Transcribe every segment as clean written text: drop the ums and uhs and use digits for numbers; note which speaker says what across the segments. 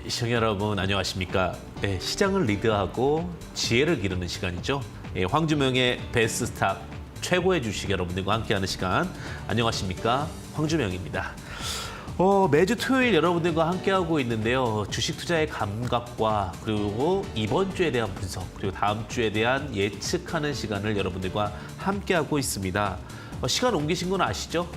Speaker 1: 시청자 여러분 안녕하십니까? 네, 시장을 리드하고 지혜를 기르는 시간이죠. 황주명의 베스트 스탁 최고의 주식 여러분들과 함께하는 시간. 안녕하십니까? 황주명입니다. 매주 토요일 여러분들과 함께하고 있는데요. 주식 투자의 감각과 그리고 이번 주에 대한 분석 그리고 다음 주에 대한 예측하는 시간을 여러분들과 함께하고 있습니다. 시간 옮기신 건 아시죠?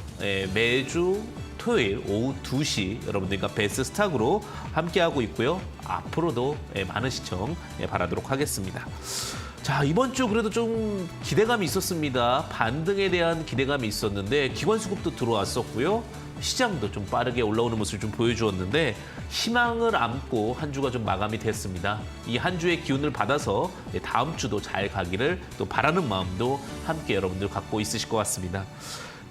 Speaker 1: 매주 토요일 오후 2시 여러분들과 베스트 스탁으로 함께하고 있고요. 앞으로도 많은 시청 바라도록 하겠습니다. 자, 이번 주 그래도 좀 기대감이 있었습니다. 반등에 대한 기대감이 있었는데 기관 수급도 들어왔었고요. 시장도 좀 빠르게 올라오는 모습을 좀 보여주었는데 희망을 안고 한 주가 좀 마감이 됐습니다. 이 한 주의 기운을 받아서 다음 주도 잘 가기를 또 바라는 마음도 함께 여러분들 갖고 있으실 것 같습니다.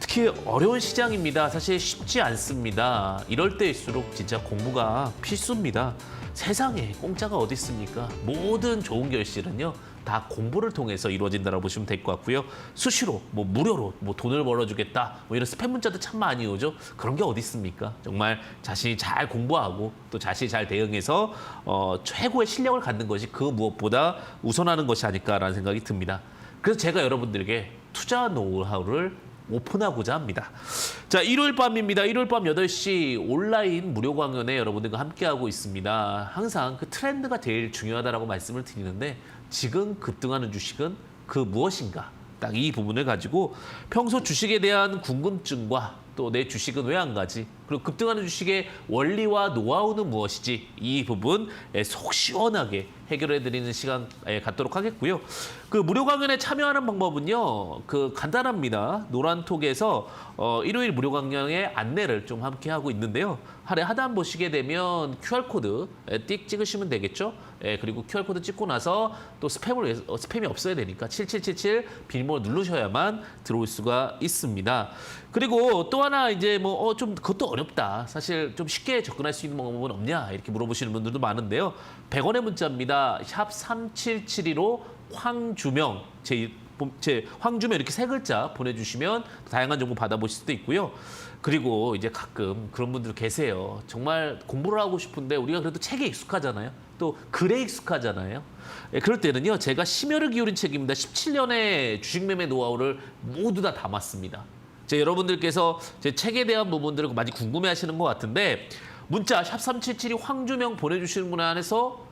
Speaker 1: 특히 어려운 시장입니다. 사실 쉽지 않습니다. 이럴 때일수록 진짜 공부가 필수입니다. 세상에 공짜가 어디 있습니까? 모든 좋은 결실은요. 다 공부를 통해서 이루어진다고 보시면 될 것 같고요. 수시로, 무료로 돈을 벌어주겠다. 이런 스팸 문자도 참 많이 오죠. 그런 게 어디 있습니까? 정말 자신이 잘 공부하고 또 자신이 잘 대응해서 최고의 실력을 갖는 것이 그 무엇보다 우선하는 것이 아닐까라는 생각이 듭니다. 그래서 제가 여러분들에게 투자 노하우를 오픈하고자 합니다. 자, 일요일 밤입니다. 일요일 밤 8시 온라인 무료 강연에 여러분들과 함께하고 있습니다. 항상 그 트렌드가 제일 중요하다고 말씀을 드리는데 지금 급등하는 주식은 그 무엇인가? 딱 이 부분을 가지고 평소 주식에 대한 궁금증과 또 내 주식은 왜 안 가지? 그리고 급등하는 주식의 원리와 노하우는 무엇이지? 이 부분 속 시원하게 해결해드리는 시간 갖도록 하겠고요. 그 무료 강연에 참여하는 방법은요. 그 간단합니다. 노란톡에서 일요일 무료 강연의 안내를 좀 함께 하고 있는데요. 하단 보시게 되면 QR코드 띡 찍으시면 되겠죠. 그리고 QR코드 찍고 나서 또 스팸이 없어야 되니까 7777 비밀번호 누르셔야만 들어올 수가 있습니다. 그리고 또 하나 이제 좀 그것도 어렵다. 사실 좀 쉽게 접근할 수 있는 방법은 없냐? 이렇게 물어보시는 분들도 많은데요. 100원의 문자입니다. 샵 3772로 황주명 제 황주명 이렇게 세 글자 보내주시면 다양한 정보 받아보실 수도 있고요. 그리고 이제 가끔 그런 분들 계세요. 정말 공부를 하고 싶은데 우리가 그래도 책에 익숙하잖아요. 또 글에 익숙하잖아요. 그럴 때는요. 제가 심혈을 기울인 책입니다. 17년의 주식 매매 노하우를 모두 다 담았습니다. 여러분들께서 제 책에 대한 부분들을 많이 궁금해하시는 것 같은데 문자 샵 3772 황주명 보내주시는 분에 한해서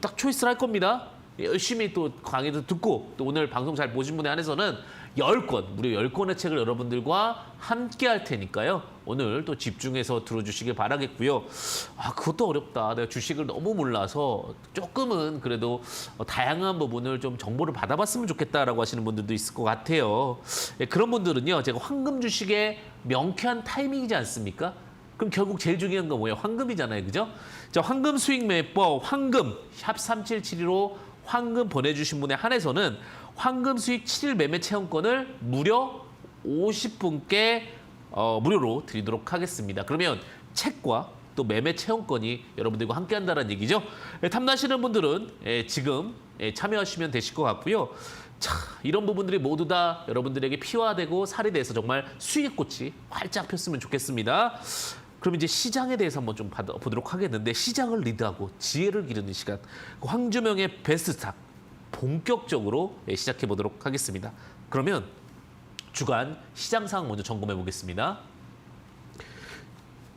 Speaker 1: 딱 초이스를 할 겁니다. 열심히 또 강의도 듣고 또 오늘 방송 잘 보신 분에 한해서는 10권, 무려 10권의 책을 여러분들과 함께 할 테니까요. 오늘 또 집중해서 들어주시길 바라겠고요. 그것도 어렵다. 내가 주식을 너무 몰라서 조금은 그래도 다양한 부분을 좀 정보를 받아봤으면 좋겠다라고 하시는 분들도 있을 것 같아요. 그런 분들은요. 제가 황금 주식의 명쾌한 타이밍이지 않습니까? 그럼 결국 제일 중요한 건 뭐예요? 황금이잖아요. 그죠? 자, 황금 수익 매매법, 황금, 샵 3772로 황금 보내주신 분에 한해서는 황금 수익 7일 매매 체험권을 무려 50분께 무료로 드리도록 하겠습니다. 그러면 책과 또 매매 체험권이 여러분들과 함께한다는 얘기죠. 탐나시는 분들은 지금 참여하시면 되실 것 같고요. 자, 이런 부분들이 모두 다 여러분들에게 피화되고 살이 돼서 정말 수익의 꽃이 활짝 폈으면 좋겠습니다. 그럼 이제 시장에 대해서 한번 좀 보도록 하겠는데 시장을 리드하고 지혜를 기르는 시간 황주명의 베스트 스탁 본격적으로 시작해 보도록 하겠습니다. 그러면 주간 시장 상황 먼저 점검해 보겠습니다.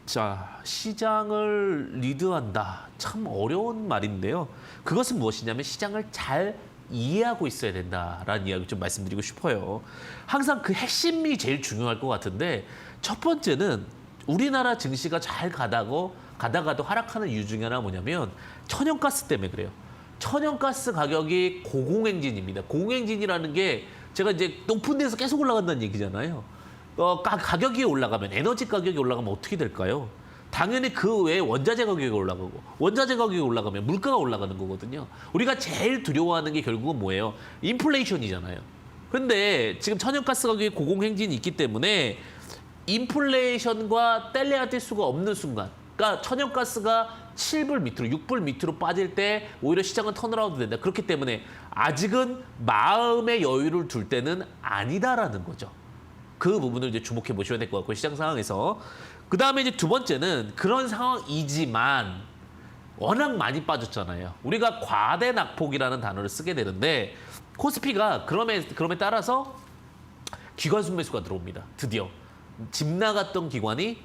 Speaker 1: 자, 시장을 리드한다. 참 어려운 말인데요. 그것은 무엇이냐면 시장을 잘 이해하고 있어야 된다라는 이야기 좀 말씀드리고 싶어요. 항상 그 핵심이 제일 중요할 것 같은데 첫 번째는 우리나라 증시가 잘 가다가도 하락하는 이유 중에 하나가 뭐냐면 천연가스 때문에 그래요. 천연가스 가격이 고공행진입니다. 고공행진이라는 게 제가 이제 높은 데서 계속 올라간다는 얘기잖아요. 가격이 올라가면 에너지 가격이 올라가면 어떻게 될까요? 당연히 그 외에 원자재 가격이 올라가고 원자재 가격이 올라가면 물가가 올라가는 거거든요. 우리가 제일 두려워하는 게 결국은 뭐예요? 인플레이션이잖아요. 근데 지금 천연가스 가격이 고공행진이 있기 때문에 인플레이션과 뗄래야 뗄 수가 없는 순간 그러니까 천연가스가 7불 밑으로 6불 밑으로 빠질 때 오히려 시장은 턴어라운드 된다. 그렇기 때문에 아직은 마음의 여유를 둘 때는 아니다라는 거죠. 그 부분을 이제 주목해 보셔야 될 것 같고 시장 상황에서 그다음에 이제 두 번째는 그런 상황이지만 워낙 많이 빠졌잖아요. 우리가 과대 낙폭이라는 단어를 쓰게 되는데 코스피가 그럼에 따라서 기관 순매수가 들어옵니다. 드디어 집 나갔던 기관이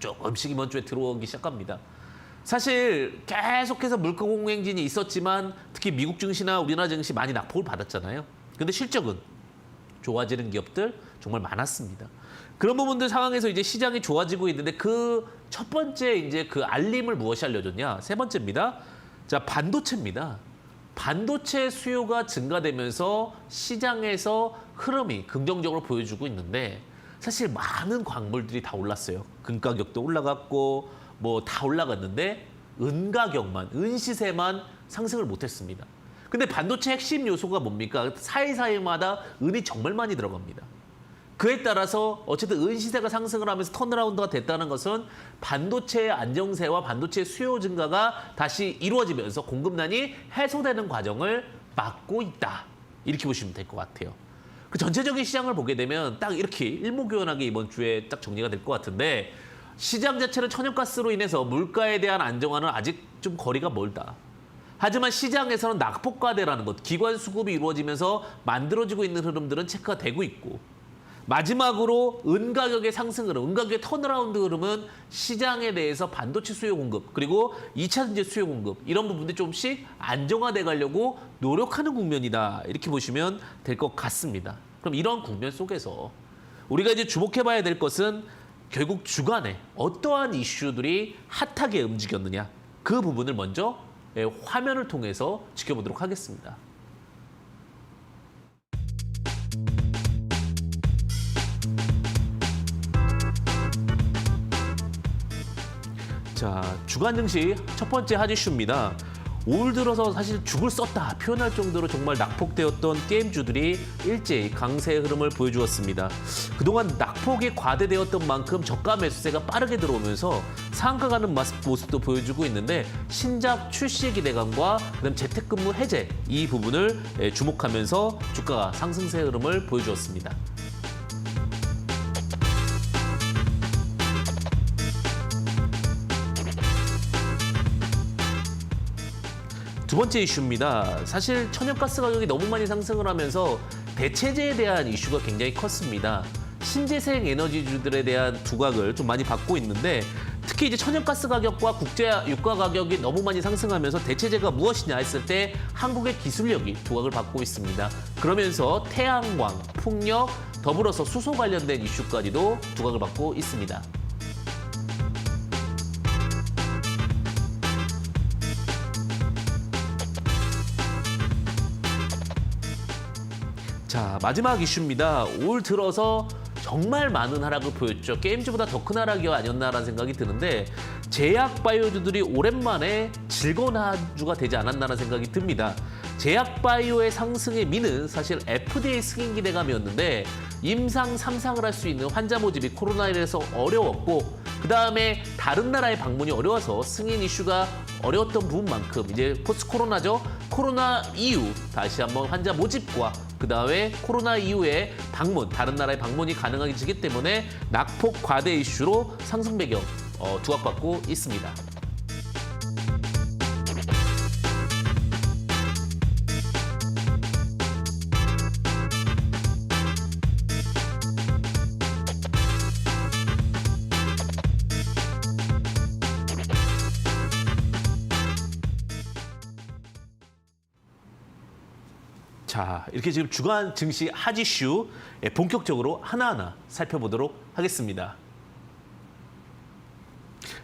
Speaker 1: 조금씩 이번 주에 들어오기 시작합니다. 사실 계속해서 물가 공행진이 있었지만 특히 미국 증시나 우리나라 증시 많이 낙폭을 받았잖아요. 근데 실적은 좋아지는 기업들 정말 많았습니다. 그런 부분들 상황에서 이제 시장이 좋아지고 있는데 그 첫 번째 이제 그 알림을 무엇이 알려줬냐? 세 번째입니다. 자, 반도체입니다. 반도체 수요가 증가되면서 시장에서 흐름이 긍정적으로 보여주고 있는데 사실 많은 광물들이 다 올랐어요. 금 가격도 올라갔고 뭐 다 올라갔는데 은 가격만, 은 시세만 상승을 못했습니다. 근데 반도체 핵심 요소가 뭡니까? 사이사이마다 은이 정말 많이 들어갑니다. 그에 따라서 어쨌든 은 시세가 상승을 하면서 턴어라운드가 됐다는 것은 반도체의 안정세와 반도체 수요 증가가 다시 이루어지면서 공급난이 해소되는 과정을 막고 있다. 이렇게 보시면 될 것 같아요. 그 전체적인 시장을 보게 되면 딱 이렇게 일목요연하게 이번 주에 딱 정리가 될 것 같은데 시장 자체는 천연가스로 인해서 물가에 대한 안정화는 아직 좀 거리가 멀다. 하지만 시장에서는 낙폭과대라는 것, 기관 수급이 이루어지면서 만들어지고 있는 흐름들은 체크가 되고 있고 마지막으로 은 가격의 상승 흐름, 은 가격의 턴어라운드 흐름은 시장에 대해서 반도체 수요 공급 그리고 2차 전지 수요 공급 이런 부분들이 조금씩 안정화돼 가려고 노력하는 국면이다. 이렇게 보시면 될 것 같습니다. 그럼 이런 국면 속에서 우리가 이제 주목해봐야 될 것은 결국 주간에 어떠한 이슈들이 핫하게 움직였느냐 그 부분을 먼저 화면을 통해서 지켜보도록 하겠습니다. 자, 주간 증시 첫 번째 핫 이슈입니다. 올 들어서 사실 죽을 썼다 표현할 정도로 정말 낙폭되었던 게임주들이 일제히 강세의 흐름을 보여주었습니다. 그동안 낙폭이 과대되었던 만큼 저가 매수세가 빠르게 들어오면서 상한가 가는 모습도 보여주고 있는데 신작 출시 기대감과 그다음 재택근무 해제 이 부분을 주목하면서 주가가 상승세 흐름을 보여주었습니다. 두 번째 이슈입니다. 사실 천연가스 가격이 너무 많이 상승을 하면서 대체재에 대한 이슈가 굉장히 컸습니다. 신재생 에너지주들에 대한 두각을 좀 많이 받고 있는데 특히 이제 천연가스 가격과 국제 유가 가격이 너무 많이 상승하면서 대체재가 무엇이냐 했을 때 한국의 기술력이 두각을 받고 있습니다. 그러면서 태양광, 풍력, 더불어서 수소 관련된 이슈까지도 두각을 받고 있습니다. 자, 마지막 이슈입니다. 올 들어서 정말 많은 하락을 보였죠. 게임주보다 더 큰 하락이 아니었나라는 생각이 드는데 제약 바이오주들이 오랜만에 즐거운 한 주가 되지 않았나라는 생각이 듭니다. 제약 바이오의 상승의 미는 사실 FDA 승인 기대감이었는데 임상 3상을 할 수 있는 환자 모집이 코로나19에서 어려웠고 그다음에 다른 나라의 방문이 어려워서 승인 이슈가 어려웠던 부분만큼 이제 포스트 코로나죠. 코로나 이후 다시 한번 환자 모집과 그다음에 코로나 이후에 방문, 다른 나라의 방문이 가능해지기 때문에 낙폭 과대 이슈로 상승 배경 두각받고 있습니다. 자, 이렇게 지금 주간 증시 핫 이슈 본격적으로 하나하나 살펴보도록 하겠습니다.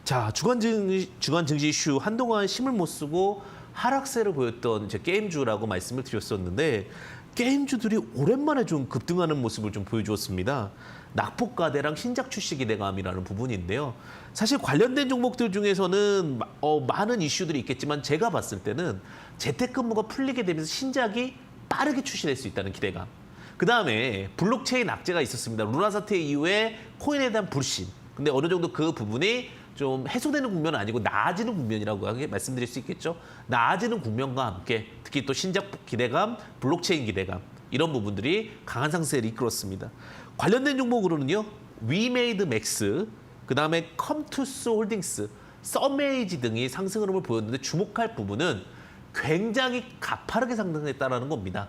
Speaker 1: 자, 주간 증시 이슈 한동안 힘을 못 쓰고 하락세를 보였던 이제 게임주라고 말씀을 드렸었는데 게임주들이 오랜만에 좀 급등하는 모습을 좀 보여주었습니다. 낙폭과대랑 신작 출시 기대감이라는 부분인데요. 사실 관련된 종목들 중에서는 많은 이슈들이 있겠지만 제가 봤을 때는 재택근무가 풀리게 되면서 신작이 빠르게 출시될 수 있다는 기대감. 그다음에 블록체인 악재가 있었습니다. 루나 사태 이후에 코인에 대한 불신. 근데 어느 정도 그 부분이 좀 해소되는 국면은 아니고 나아지는 국면이라고 말씀드릴 수 있겠죠. 나아지는 국면과 함께 특히 또 신작 기대감, 블록체인 기대감 이런 부분들이 강한 상승을 이끌었습니다. 관련된 종목으로는요. 위메이드 맥스, 그다음에 컴투스 홀딩스 썸메이지 등이 상승 흐름을 보였는데 주목할 부분은 굉장히 가파르게 상승했다는 겁니다.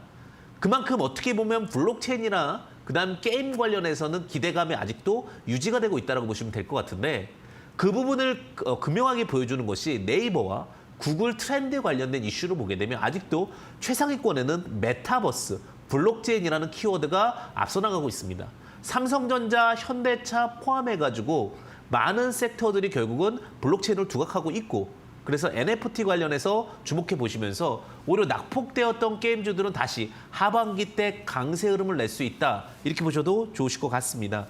Speaker 1: 그만큼 어떻게 보면 블록체인이나 그다음 게임 관련해서는 기대감이 아직도 유지가 되고 있다고 보시면 될 것 같은데 그 부분을 극명하게 보여주는 것이 네이버와 구글 트렌드 관련된 이슈를 보게 되면 아직도 최상위권에는 메타버스, 블록체인이라는 키워드가 앞서 나가고 있습니다. 삼성전자, 현대차 포함해가지고 많은 섹터들이 결국은 블록체인을 두각하고 있고 그래서 NFT 관련해서 주목해 보시면서 오히려 낙폭되었던 게임주들은 다시 하반기 때 강세 흐름을 낼 수 있다. 이렇게 보셔도 좋으실 것 같습니다.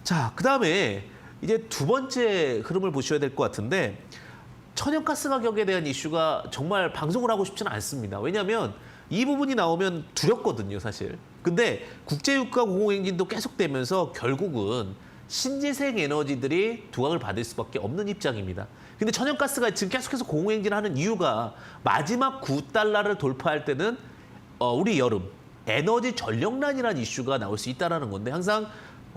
Speaker 1: 자, 그다음에 이제 두 번째 흐름을 보셔야 될 것 같은데 천연가스 가격에 대한 이슈가 정말 방송을 하고 싶지는 않습니다. 왜냐하면 이 부분이 나오면 두렵거든요, 사실. 근데 국제유가 공공행진도 계속되면서 결국은 신재생 에너지들이 두각을 받을 수밖에 없는 입장입니다. 근데 천연가스가 지금 계속해서 공공행진하는 이유가 마지막 9달러를 돌파할 때는 우리 여름 에너지 전력난이라는 이슈가 나올 수 있다는 건데 항상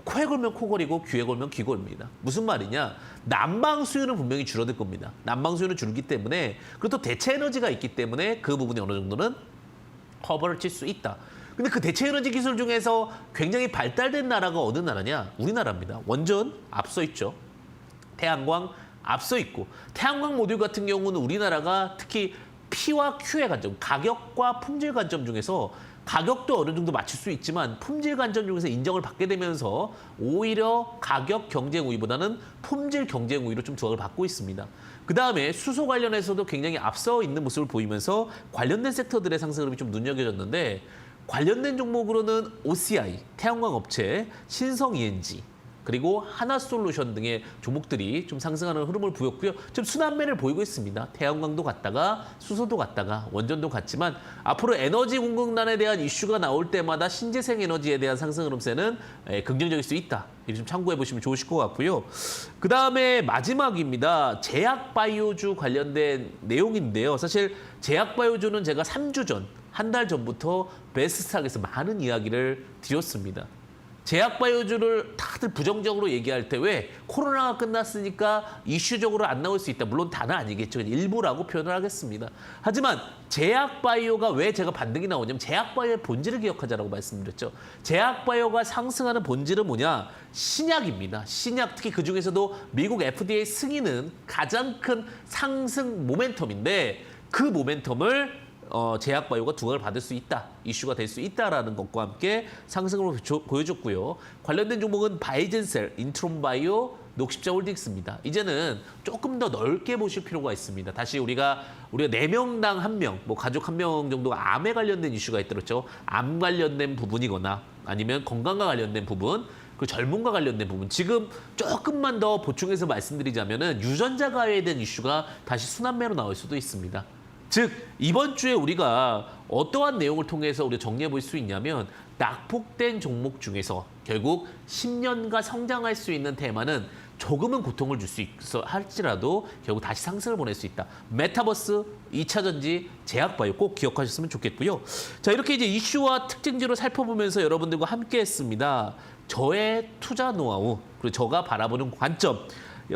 Speaker 1: 코에 걸면 코걸이고 귀에 걸면 귀걸입니다. 무슨 말이냐? 난방 수요는 분명히 줄어들 겁니다. 난방 수요는 줄기 때문에 그리고 또 대체 에너지가 있기 때문에 그 부분이 어느 정도는 커버를 칠 수 있다. 근데 그 대체 에너지 기술 중에서 굉장히 발달된 나라가 어느 나라냐? 우리나라입니다. 원전 앞서 있죠. 태양광 앞서 있고 태양광 모듈 같은 경우는 우리나라가 특히 P와 Q의 관점, 가격과 품질 관점 중에서 가격도 어느 정도 맞출 수 있지만 품질 관점 중에서 인정을 받게 되면서 오히려 가격 경쟁 우위보다는 품질 경쟁 우위로 좀 두각을 받고 있습니다. 그다음에 수소 관련해서도 굉장히 앞서 있는 모습을 보이면서 관련된 섹터들의 상승 흐름이 좀 눈여겨졌는데 관련된 종목으로는 OCI, 태양광 업체, 신성 ENG, 그리고 하나솔루션 등의 종목들이 좀 상승하는 흐름을 보였고요. 좀 순환매를 보이고 있습니다. 태양광도 갔다가 수소도 갔다가 원전도 갔지만 앞으로 에너지 공급난에 대한 이슈가 나올 때마다 신재생 에너지에 대한 상승 흐름세는 긍정적일 수 있다. 이를 좀 참고해 보시면 좋으실 것 같고요. 그다음에 마지막입니다. 제약바이오주 관련된 내용인데요. 사실 제약바이오주는 제가 3주 전, 한 달 전부터 베스트스탁에서 많은 이야기를 드렸습니다. 제약바이오주를 다들 부정적으로 얘기할 때 왜 코로나가 끝났으니까 이슈적으로 안 나올 수 있다. 물론 다는 아니겠죠. 일부라고 표현을 하겠습니다. 하지만 제약바이오가 왜 제가 반등이 나오냐면 제약바이오의 본질을 기억하자라고 말씀드렸죠. 제약바이오가 상승하는 본질은 뭐냐? 신약입니다. 신약 특히 그중에서도 미국 FDA 승인은 가장 큰 상승 모멘텀인데 그 모멘텀을 제약바이오가 두각을 받을 수 있다. 이슈가 될 수 있다라는 것과 함께 상승을 보여줬고요. 관련된 종목은 바이젠셀, 인트론바이오, 녹십자홀딩스입니다. 이제는 조금 더 넓게 보실 필요가 있습니다. 다시 우리가 4명당 1명, 뭐 가족 1명 정도가 암에 관련된 이슈가 있더랬죠. 암 관련된 부분이거나 아니면 건강과 관련된 부분, 그 젊음과 관련된 부분. 지금 조금만 더 보충해서 말씀드리자면은 유전자 가해에 대한 이슈가 다시 순환매로 나올 수도 있습니다. 즉 이번 주에 우리가 어떠한 내용을 통해서 우리가 정리해 볼 수 있냐면 낙폭된 종목 중에서 결국 10년간 성장할 수 있는 테마는 조금은 고통을 줄 수 있어 할지라도 결국 다시 상승을 보낼 수 있다. 메타버스, 2차 전지, 제약바이오 꼭 기억하셨으면 좋겠고요. 자, 이렇게 이제 이슈와 특징지로 살펴보면서 여러분들과 함께 했습니다. 저의 투자 노하우, 그리고 제가 바라보는 관점,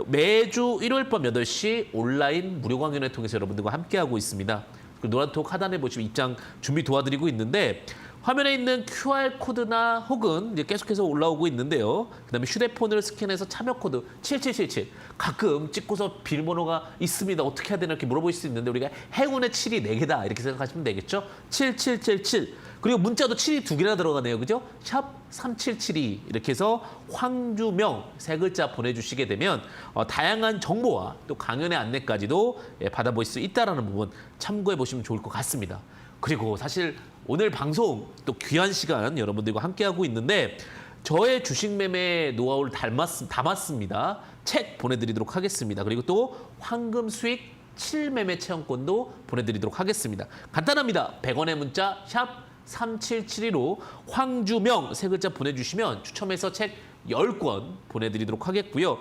Speaker 1: 매주 일요일 밤 8시 온라인 무료 강연을 통해서 여러분들과 함께하고 있습니다. 노란톡 하단에 보시면 입장 준비 도와드리고 있는데 화면에 있는 QR코드나 혹은 이제 계속해서 올라오고 있는데요. 그다음에 휴대폰을 스캔해서 참여 코드 7777 가끔 찍고서 비밀번호가 있습니다. 어떻게 해야 되나 이렇게 물어보실 수 있는데 우리가 행운의 7이 4개다 이렇게 생각하시면 되겠죠. 7777 그리고 문자도 7이 2개나 들어가네요. 그죠? 샵 3772 이렇게 해서 황주명 3글자 보내주시게 되면 다양한 정보와 또 강연의 안내까지도 받아볼 수 있다는 부분 참고해 보시면 좋을 것 같습니다. 그리고 사실 오늘 방송 또 귀한 시간 여러분들과 함께하고 있는데 저의 주식 매매 노하우를 담았습니다. 책 보내드리도록 하겠습니다. 그리고 또 황금 수익 7매매 체험권도 보내드리도록 하겠습니다. 간단합니다. 100원의 문자 샵 3772로 황주명 3글자 보내주시면 추첨해서 책 10권 보내드리도록 하겠고요.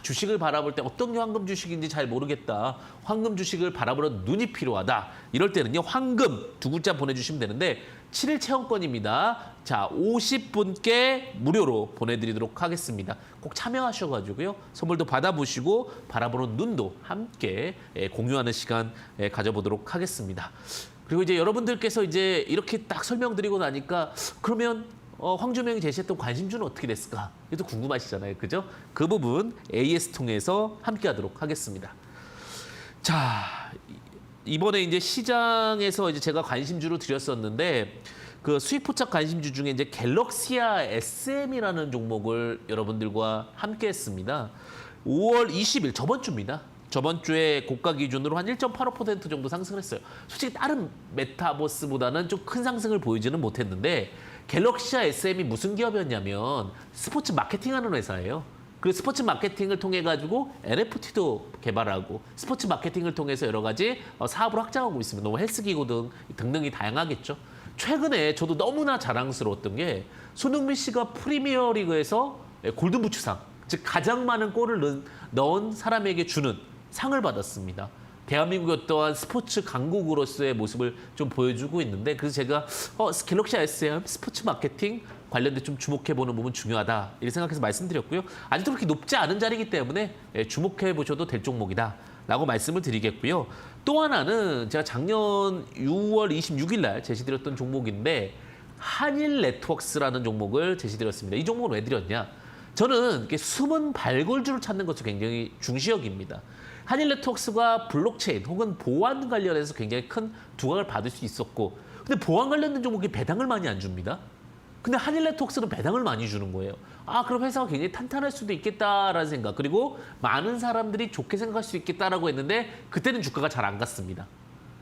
Speaker 1: 주식을 바라볼 때 어떤 게 황금 주식인지 잘 모르겠다. 황금 주식을 바라보는 눈이 필요하다. 이럴 때는요. 황금 2글자 보내주시면 되는데 7일 체험권입니다. 자, 50분께 무료로 보내드리도록 하겠습니다. 꼭 참여하셔가지고요. 선물도 받아보시고 바라보는 눈도 함께 공유하는 시간 가져보도록 하겠습니다. 그리고 이제 여러분들께서 이제 이렇게 딱 설명드리고 나니까 그러면 황주명이 제시했던 관심주는 어떻게 됐을까? 이것도 궁금하시잖아요. 그죠? 그 부분 AS 통해서 함께 하도록 하겠습니다. 자, 이번에 이제 시장에서 이제 제가 관심주로 드렸었는데 그 수익 포착 관심주 중에 이제 갤럭시아 SM이라는 종목을 여러분들과 함께 했습니다. 5월 20일 저번 주입니다. 저번 주에 고가 기준으로 한 1.85% 정도 상승을 했어요. 솔직히 다른 메타버스보다는 좀 큰 상승을 보이지는 못했는데 갤럭시아 SM이 무슨 기업이었냐면 스포츠 마케팅하는 회사예요. 그 스포츠 마케팅을 통해 가지고 NFT도 개발하고 스포츠 마케팅을 통해서 여러 가지 사업을 확장하고 있습니다. 너무 헬스기구 등등이 다양하겠죠. 최근에 저도 너무나 자랑스러웠던 게 손흥민 씨가 프리미어리그에서 골든부츠상, 즉 가장 많은 골을 넣은 사람에게 주는 상을 받았습니다. 대한민국의 어떠한 스포츠 강국으로서의 모습을 좀 보여주고 있는데 그래서 제가 갤럭시아 SM 스포츠 마케팅 관련돼 좀 주목해보는 부분 중요하다 이렇게 생각해서 말씀드렸고요. 아직도 그렇게 높지 않은 자리이기 때문에 주목해보셔도 될 종목이다 라고 말씀을 드리겠고요. 또 하나는 제가 작년 6월 26일 날 제시드렸던 종목인데 한일 네트워크스라는 종목을 제시드렸습니다. 이 종목을 왜 드렸냐? 저는 숨은 발굴주를 찾는 것도 굉장히 중시역입니다. 한일 네트워크스가 블록체인 혹은 보안 관련해서 굉장히 큰 두각을 받을 수 있었고 근데 보안 관련된 종목이 배당을 많이 안 줍니다. 근데 한일 네트워크스는 배당을 많이 주는 거예요. 아, 그럼 회사가 굉장히 탄탄할 수도 있겠다라는 생각. 그리고 많은 사람들이 좋게 생각할 수 있겠다라고 했는데 그때는 주가가 잘 안 갔습니다.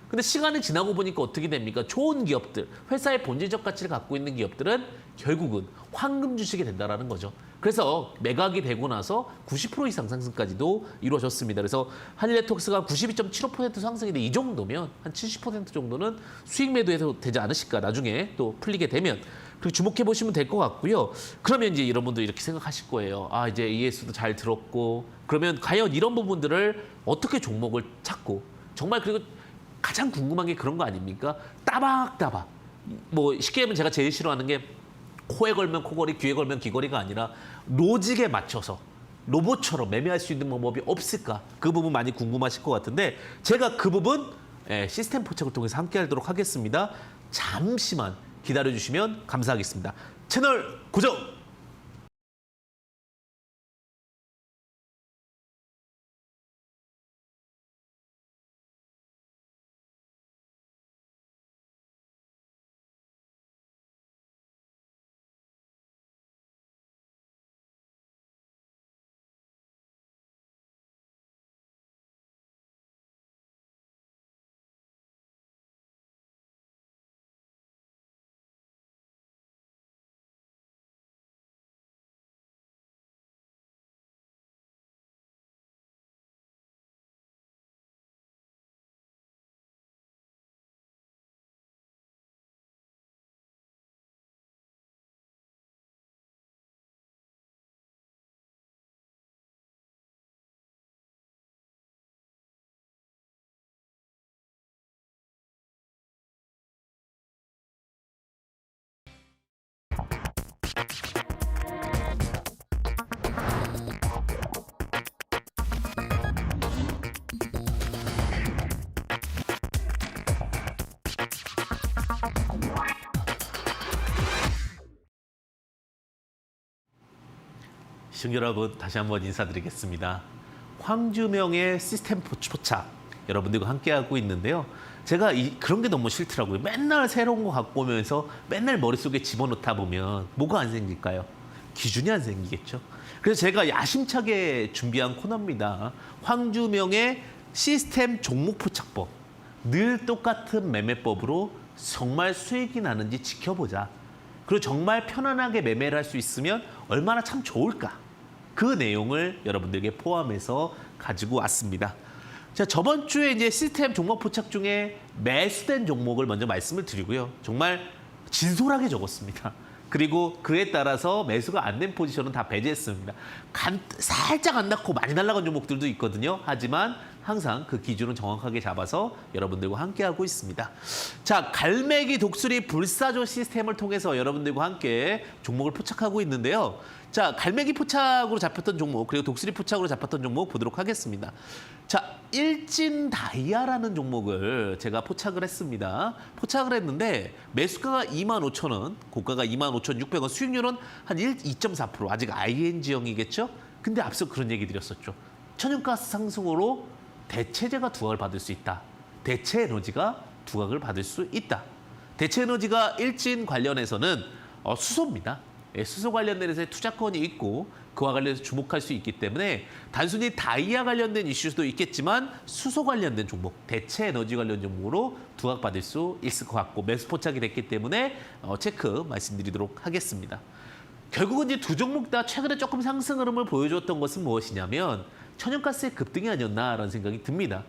Speaker 1: 근데 시간이 지나고 보니까 어떻게 됩니까? 좋은 기업들, 회사의 본질적 가치를 갖고 있는 기업들은 결국은 황금 주식이 된다는 거죠. 그래서 매각이 되고 나서 90% 이상 상승까지도 이루어졌습니다. 그래서 한일 네트워크스가 92.75% 상승인데 이 정도면 한 70% 정도는 수익 매도해도 되지 않으실까? 나중에 또 풀리게 되면. 그리고 주목해 보시면 될 것 같고요. 그러면 이제 여러분도 이렇게 생각하실 거예요. 아, 이제 AS도 잘 들었고 그러면 과연 이런 부분들을 어떻게 종목을 찾고 정말 그리고 가장 궁금한 게 그런 거 아닙니까? 따박따박. 뭐 쉽게 하면 제가 제일 싫어하는 게 코에 걸면 코걸이, 귀에 걸면 귀걸이가 아니라 로직에 맞춰서 로봇처럼 매매할 수 있는 방법이 없을까? 그 부분 많이 궁금하실 것 같은데 제가 그 부분 시스템 포착을 통해서 함께 하도록 하겠습니다. 잠시만 기다려주시면 감사하겠습니다. 채널 고정! 시청자 여러분 다시 한번 인사드리겠습니다. 황주명의 시스템 포착 여러분들과 함께하고 있는데요. 제가 그런 게 너무 싫더라고요. 맨날 새로운 거 갖고 오면서 맨날 머릿속에 집어넣다 보면 뭐가 안 생길까요? 기준이 안 생기겠죠. 그래서 제가 야심차게 준비한 코너입니다. 황주명의 시스템 종목 포착법. 늘 똑같은 매매법으로 정말 수익이 나는지 지켜보자. 그리고 정말 편안하게 매매를 할 수 있으면 얼마나 참 좋을까. 그 내용을 여러분들에게 포함해서 가지고 왔습니다. 자, 저번 주에 이제 시스템 종목 포착 중에 매수된 종목을 먼저 말씀을 드리고요. 정말 진솔하게 적었습니다. 그리고 그에 따라서 매수가 안 된 포지션은 다 배제했습니다. 살짝 안 낳고 많이 날아간 종목들도 있거든요. 하지만 항상 그 기준을 정확하게 잡아서 여러분들과 함께하고 있습니다. 자, 갈매기 독수리 불사조 시스템을 통해서 여러분들과 함께 종목을 포착하고 있는데요. 자, 갈매기 포착으로 잡혔던 종목, 그리고 독수리 포착으로 잡혔던 종목 보도록 하겠습니다. 자, 일진 다이아라는 종목을 제가 포착을 했습니다. 포착을 했는데 매수가가 25,000원, 고가가 25,600원, 수익률은 한 2.4%, 아직 ING형이겠죠? 근데 앞서 그런 얘기 드렸었죠. 천연가스 상승으로 대체재가 두각을 받을 수 있다. 대체 에너지가 두각을 받을 수 있다. 대체 에너지가 일진 관련해서는 수소입니다. 예, 수소 관련된 회사에 투자권이 있고 그와 관련해서 주목할 수 있기 때문에 단순히 다이아 관련된 이슈도 있겠지만 수소 관련된 종목, 대체 에너지 관련 종목으로 두각받을 수 있을 것 같고 매수 포착이 됐기 때문에 체크 말씀드리도록 하겠습니다. 결국은 이제 두 종목 다 최근에 조금 상승 흐름을 보여줬던 것은 무엇이냐면 천연가스의 급등이 아니었나라는 생각이 듭니다.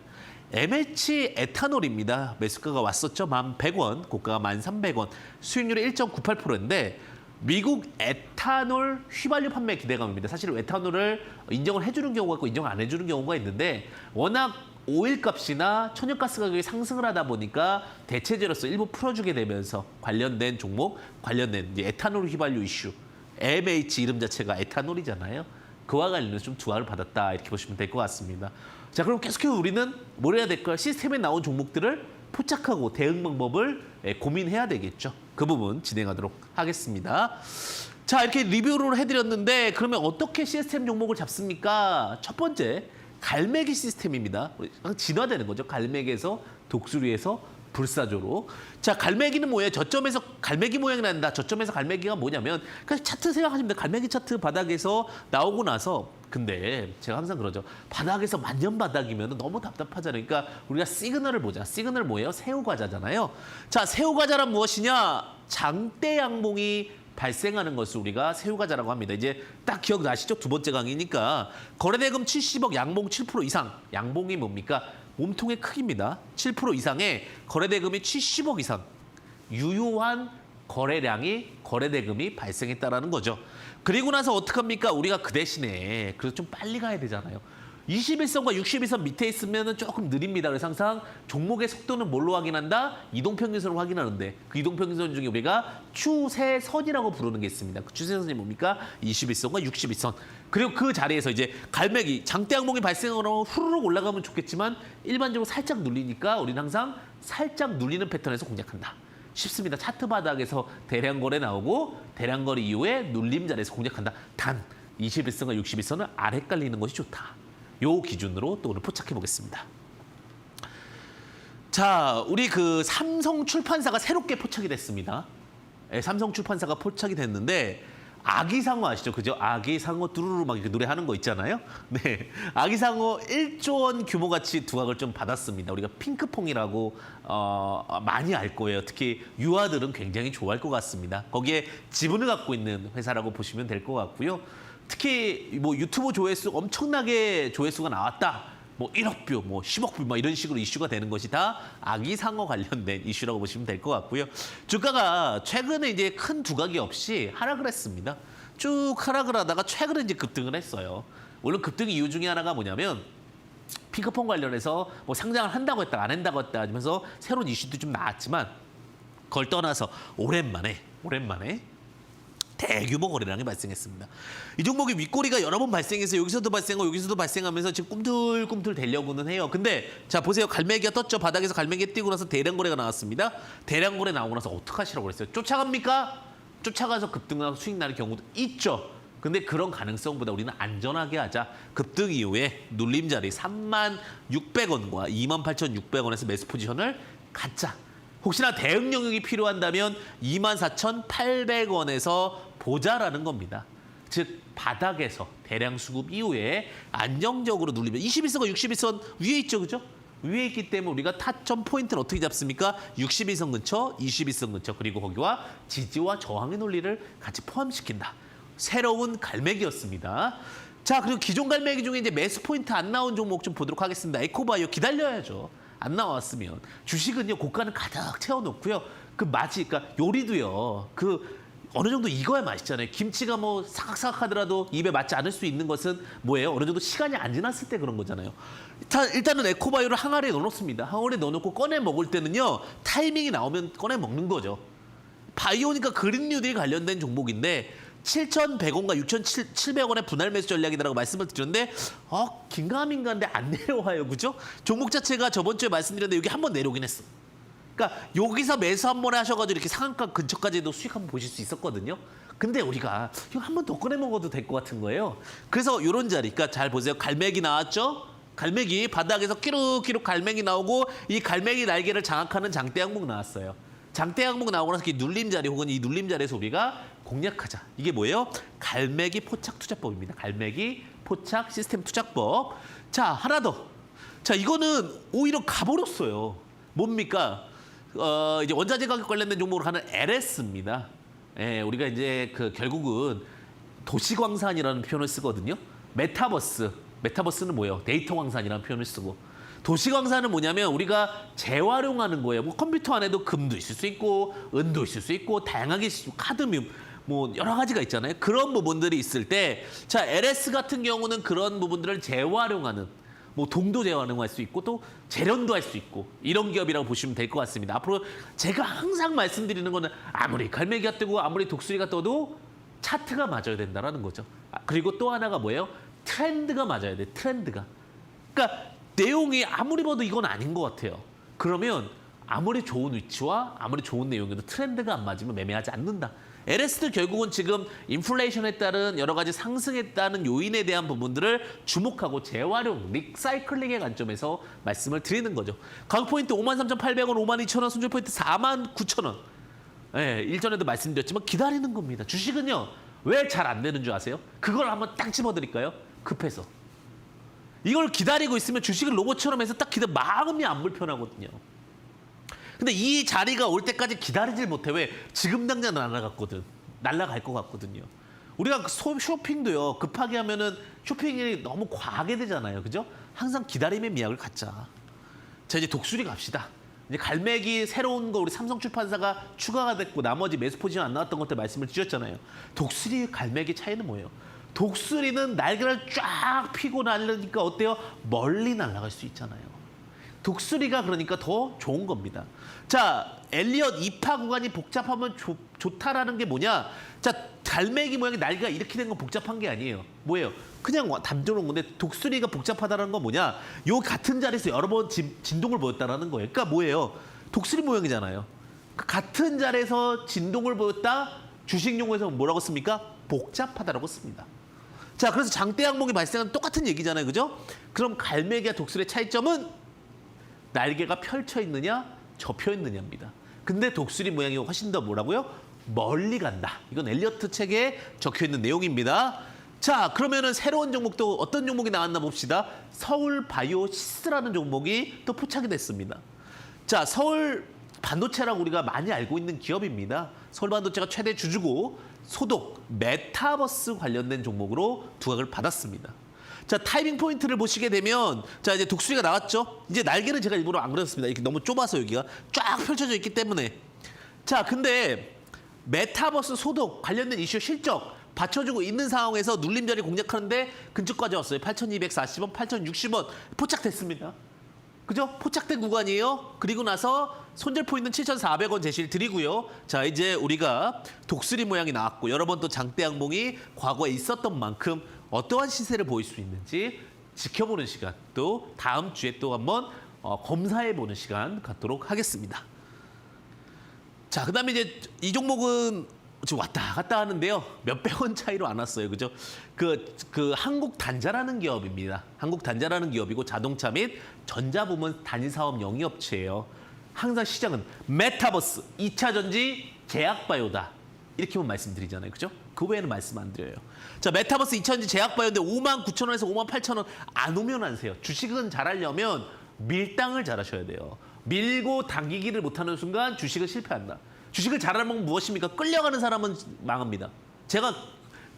Speaker 1: MH 에탄올입니다. 매수가가 왔었죠. 1,100원, 고가가 1,300원, 수익률이 1.98%인데 미국 에탄올 휘발유 판매 기대감입니다. 사실 에탄올을 인정을 해주는 경우가 있고 인정 안 해주는 경우가 있는데 워낙 오일 값이나 천연가스 가격이 상승을 하다 보니까 대체재로서 일부 풀어주게 되면서 관련된 종목, 관련된 이제 에탄올 휘발유 이슈, MH 이름 자체가 에탄올이잖아요. 그와 관련해서 좀 두각을 받았다 이렇게 보시면 될 것 같습니다. 자, 그럼 계속해서 우리는 뭘 해야 될까요? 시스템에 나온 종목들을 포착하고 대응 방법을 고민해야 되겠죠. 그 부분 진행하도록 하겠습니다. 자, 이렇게 리뷰를 해드렸는데 그러면 어떻게 시스템 종목을 잡습니까? 첫 번째, 갈매기 시스템입니다. 진화되는 거죠. 갈매기에서 독수리에서 불사조로. 자, 갈매기는 뭐예요? 저점에서 갈매기 모양이 난다. 저점에서 갈매기가 뭐냐면 그냥 차트 생각하시면 돼요. 갈매기 차트 바닥에서 나오고 나서 근데 제가 항상 그러죠. 바닥에서 만년 바닥이면 너무 답답하잖아요. 그러니까 우리가 시그널을 보자. 시그널 뭐예요? 새우과자잖아요. 자, 새우과자란 무엇이냐? 장대 양봉이 발생하는 것을 우리가 새우과자라고 합니다. 이제 딱 기억나시죠? 두 번째 강의니까 거래대금 70억, 양봉 7% 이상. 양봉이 뭡니까? 몸통의 크기입니다. 7% 이상의 거래대금이 70억 이상. 유효한 거래대금이 발생했다라는 거죠. 그리고 나서 어떡합니까? 우리가 그 대신에 그래서 좀 빨리 가야 되잖아요. 21선과 61선 밑에 있으면 조금 느립니다. 그래서 항상 종목의 속도는 뭘로 확인한다? 이동평균선으로 확인하는데 그 이동평균선 중에 우리가 추세선이라고 부르는 게 있습니다. 그 추세선이 뭡니까? 21선과 61선. 그리고 그 자리에서 이제 갈매기, 장대 양봉이 발생하면 후루룩 올라가면 좋겠지만 일반적으로 살짝 눌리니까 우리는 항상 살짝 눌리는 패턴에서 공략한다. 쉽습니다. 차트 바닥에서 대량 거래 나오고 대량 거래 이후에 눌림 자리에서 공략한다. 단 21선과 61선은 아래 깔리는 것이 좋다. 요 기준으로 또 오늘 포착해 보겠습니다. 자, 우리 그 삼성 출판사가 새롭게 포착이 됐습니다. 네, 삼성 출판사가 포착이 됐는데 아기상어 아시죠? 그죠? 아기상어 뚜루루 막 이렇게 노래하는 거 있잖아요. 네, 아기상어 1조 원 규모 가치 두각을 좀 받았습니다. 우리가 핑크퐁이라고 많이 알 거예요. 특히 유아들은 굉장히 좋아할 것 같습니다. 거기에 지분을 갖고 있는 회사라고 보시면 될 것 같고요. 특히 뭐 유튜브 조회수 엄청나게 조회수가 나왔다. 뭐 1억 뷰, 뭐 10억 뷰, 막 이런 식으로 이슈가 되는 것이 다 아기상어 관련된 이슈라고 보시면 될 것 같고요. 주가가 최근에 이제 큰 두각이 없이 하락을 했습니다. 쭉 하락을 하다가 최근에 이제 급등을 했어요. 물론 급등 이유 중에 하나가 뭐냐면 핑크퐁 관련해서 뭐 상장을 한다고 했다, 안 한다고 했다 하면서 새로운 이슈도 좀 나왔지만 그걸 떠나서 오랜만에 대규모 거래량이 발생했습니다. 이 종목이 윗꼬리가 여러 번 발생해서 여기서도 발생하고 여기서도 발생하면서 지금 꿈틀꿈틀 되려고는 해요. 근데 자 보세요. 갈매기가 떴죠. 바닥에서 갈매기가 뛰고 나서 대량 거래가 나왔습니다. 대량 거래 나오고 나서 어떡하시라고 그랬어요? 쫓아갑니까? 쫓아가서 급등하고 수익 나는 경우도 있죠. 근데 그런 가능성보다 우리는 안전하게 하자. 급등 이후에 눌림 자리 36,600원과 28,600원에서 매수 포지션을 갖자. 혹시나 대응 영역이 필요한다면 24,800원에서 보자라는 겁니다. 즉 바닥에서 대량 수급 이후에 안정적으로 눌리면 21선과 61선 위에 있죠, 그죠? 위에 있기 때문에 우리가 타점 포인트는 어떻게 잡습니까? 61선 근처, 21선 근처, 그리고 거기와 지지와 저항의 논리를 같이 포함시킨다. 새로운 갈매기였습니다. 자, 그리고 기존 갈매기 중에 이제 매수 포인트 안 나온 종목 좀 보도록 하겠습니다. 에코바이오 기다려야죠. 안 나왔으면 주식은요 고가는 가득 채워놓고요. 그 마치 그러니까 요리도요. 그 어느 정도 익어야 맛있잖아요. 김치가 뭐 사각사각하더라도 입에 맞지 않을 수 있는 것은 뭐예요? 어느 정도 시간이 안 지났을 때 그런 거잖아요. 일단은 에코바이오를 항아리에 넣어놓습니다. 항아리에 넣어놓고 꺼내 먹을 때는요. 타이밍이 나오면 꺼내 먹는 거죠. 바이오니까 그린 뉴딜 관련된 종목인데 7,100원과 6,700원의 분할 매수 전략이라고 말씀을 드렸는데 긴가민가인데 안 내려와요. 그죠? 종목 자체가 저번 주에 말씀드렸는데 여기 한번 내려오긴 했어. 그러니까 여기서 매수 한 번에 하셔가지고 이렇게 상한가 근처까지도 수익 한번 보실 수 있었거든요. 근데 우리가 이거 한 번 더 꺼내 먹어도 될 것 같은 거예요. 그래서 이런 자리, 그러니까 잘 보세요. 갈매기 나왔죠? 갈매기 바닥에서 끼룩끼룩 갈매기 나오고 이 갈매기 날개를 장악하는 장대 항목 나왔어요. 장대 항목 나오고 나서 이렇게 눌림 자리 혹은 이 눌림 자리에서 우리가 공략하자. 이게 뭐예요? 갈매기 포착 투자법입니다. 갈매기 포착 시스템 투자법. 자, 하나 더. 자, 이거는 오히려 가버렸어요. 뭡니까? 이제 원자재 가격 관련된 종목으로 하는 LS입니다. 예, 우리가 이제 결국은 도시광산이라는 표현을 쓰거든요. 메타버스는 뭐예요? 데이터 광산이라는 표현을 쓰고. 도시광산은 뭐냐면 우리가 재활용하는 거예요. 뭐 컴퓨터 안에도 금도 있을 수 있고 은도 있을 수 있고 다양하게 있을 수 있고 카드뮴 뭐 여러 가지가 있잖아요. 그런 부분들이 있을 때 자, LS 같은 경우는 그런 부분들을 재활용하는 뭐 동도 재활용할 수 있고 또 재련도 할 수 있고 이런 기업이라고 보시면 될 것 같습니다. 앞으로 제가 항상 말씀드리는 거는 아무리 갈매기가 뜨고 아무리 독수리가 떠도 차트가 맞아야 된다는 거죠. 그리고 또 하나가 뭐예요? 트렌드가 맞아야 돼. 트렌드가. 그러니까 내용이 아무리 봐도 이건 아닌 것 같아요. 그러면 아무리 좋은 위치와 아무리 좋은 내용에도 트렌드가 안 맞으면 매매하지 않는다. LS도 결국은 지금 인플레이션에 따른 여러 가지 상승에 따른 요인에 대한 부분들을 주목하고 재활용, 리사이클링의 관점에서 말씀을 드리는 거죠. 가격 포인트 53,800원, 52,000원, 손절 포인트 49,000원. 예, 일전에도 말씀드렸지만 기다리는 겁니다. 주식은요. 왜 잘 안 되는 줄 아세요? 그걸 한번 딱 집어드릴까요? 급해서. 이걸 기다리고 있으면 주식을 로봇처럼 해서 딱 마음이 안 불편하거든요. 근데 이 자리가 올 때까지 기다리질 못해. 왜? 지금 당장 날아갈 것 같거든요. 우리가 쇼핑도요. 급하게 하면은 쇼핑이 너무 과하게 되잖아요. 그죠? 항상 기다림의 미학을 갖자. 자, 이제 독수리 갑시다. 이제 갈매기 새로운 거 우리 삼성출판사가 추가가 됐고 나머지 매수 포지션 안 나왔던 것들 말씀을 드렸잖아요. 독수리 갈매기 차이는 뭐예요? 독수리는 날개를 쫙 펴고 날리니까 어때요? 멀리 날아갈 수 있잖아요. 독수리가 그러니까 더 좋은 겁니다. 자, 엘리엇 이파 구간이 복잡하면 좋다라는 게 뭐냐? 자, 갈매기 모양의 날개가 이렇게 된 건 복잡한 게 아니에요. 뭐예요? 그냥 단조로운 건데 독수리가 복잡하다는 건 뭐냐? 요 같은 자리에서 여러 번 진동을 보였다라는 거예요. 그러니까 뭐예요? 독수리 모양이잖아요. 같은 자리에서 진동을 보였다. 주식 용어에서 뭐라고 씁니까? 복잡하다라고 씁니다. 자, 그래서 장대 항목이 발생하는 똑같은 얘기잖아요. 그죠? 그럼 갈매기와 독수리의 차이점은 날개가 펼쳐 있느냐, 접혀 있느냐입니다. 근데 독수리 모양이 훨씬 더 뭐라고요? 멀리 간다. 이건 엘리어트 책에 적혀 있는 내용입니다. 자, 그러면은 새로운 종목도 어떤 종목이 나왔나 봅시다. 서울 바이오시스라는 종목이 또 포착이 됐습니다. 자, 서울 반도체라고 우리가 많이 알고 있는 기업입니다. 서울 반도체가 최대 주주고 소독, 메타버스 관련된 종목으로 두각을 받았습니다. 자, 타이밍 포인트를 보시게 되면 자, 이제 독수리가 나왔죠. 이제 날개는 제가 일부러 안 그렸습니다. 이렇게 너무 좁아서 여기가 쫙 펼쳐져 있기 때문에. 자, 근데 메타버스 소독 관련된 이슈 실적 받쳐주고 있는 상황에서 눌림자리 공략하는데 근처까지 왔어요. 8,240원, 8,060원 포착됐습니다. 그죠? 포착된 구간이에요. 그리고 나서 손절 포인트는 7,400원 제시를 드리고요. 자, 이제 우리가 독수리 모양이 나왔고 여러 번 또 장대 항목이 과거에 있었던 만큼 어떠한 시세를 보일 수 있는지 지켜보는 시간, 또 다음 주에 또 한번 검사해보는 시간 갖도록 하겠습니다. 자, 그다음에 이제 이 종목은 지금 왔다 갔다 하는데요. 몇백 원 차이로 안 왔어요. 그죠? 한국단자라는 기업입니다. 한국단자라는 기업이고 자동차 및 전자부문 단위사업 영위업체예요. 항상 시장은 메타버스, 2차 전지, 제약바이오다. 이렇게만 말씀드리잖아요. 그죠? 그 외에는 말씀 안 드려요. 자, 메타버스 2차 전지 제약바이오인데 59,000원에서 58,000원 안 오면 안 세요. 주식은 잘하려면 밀당을 잘하셔야 돼요. 밀고 당기기를 못하는 순간 주식은 실패한다. 주식을 잘하는 방법은 무엇입니까? 끌려가는 사람은 망합니다. 제가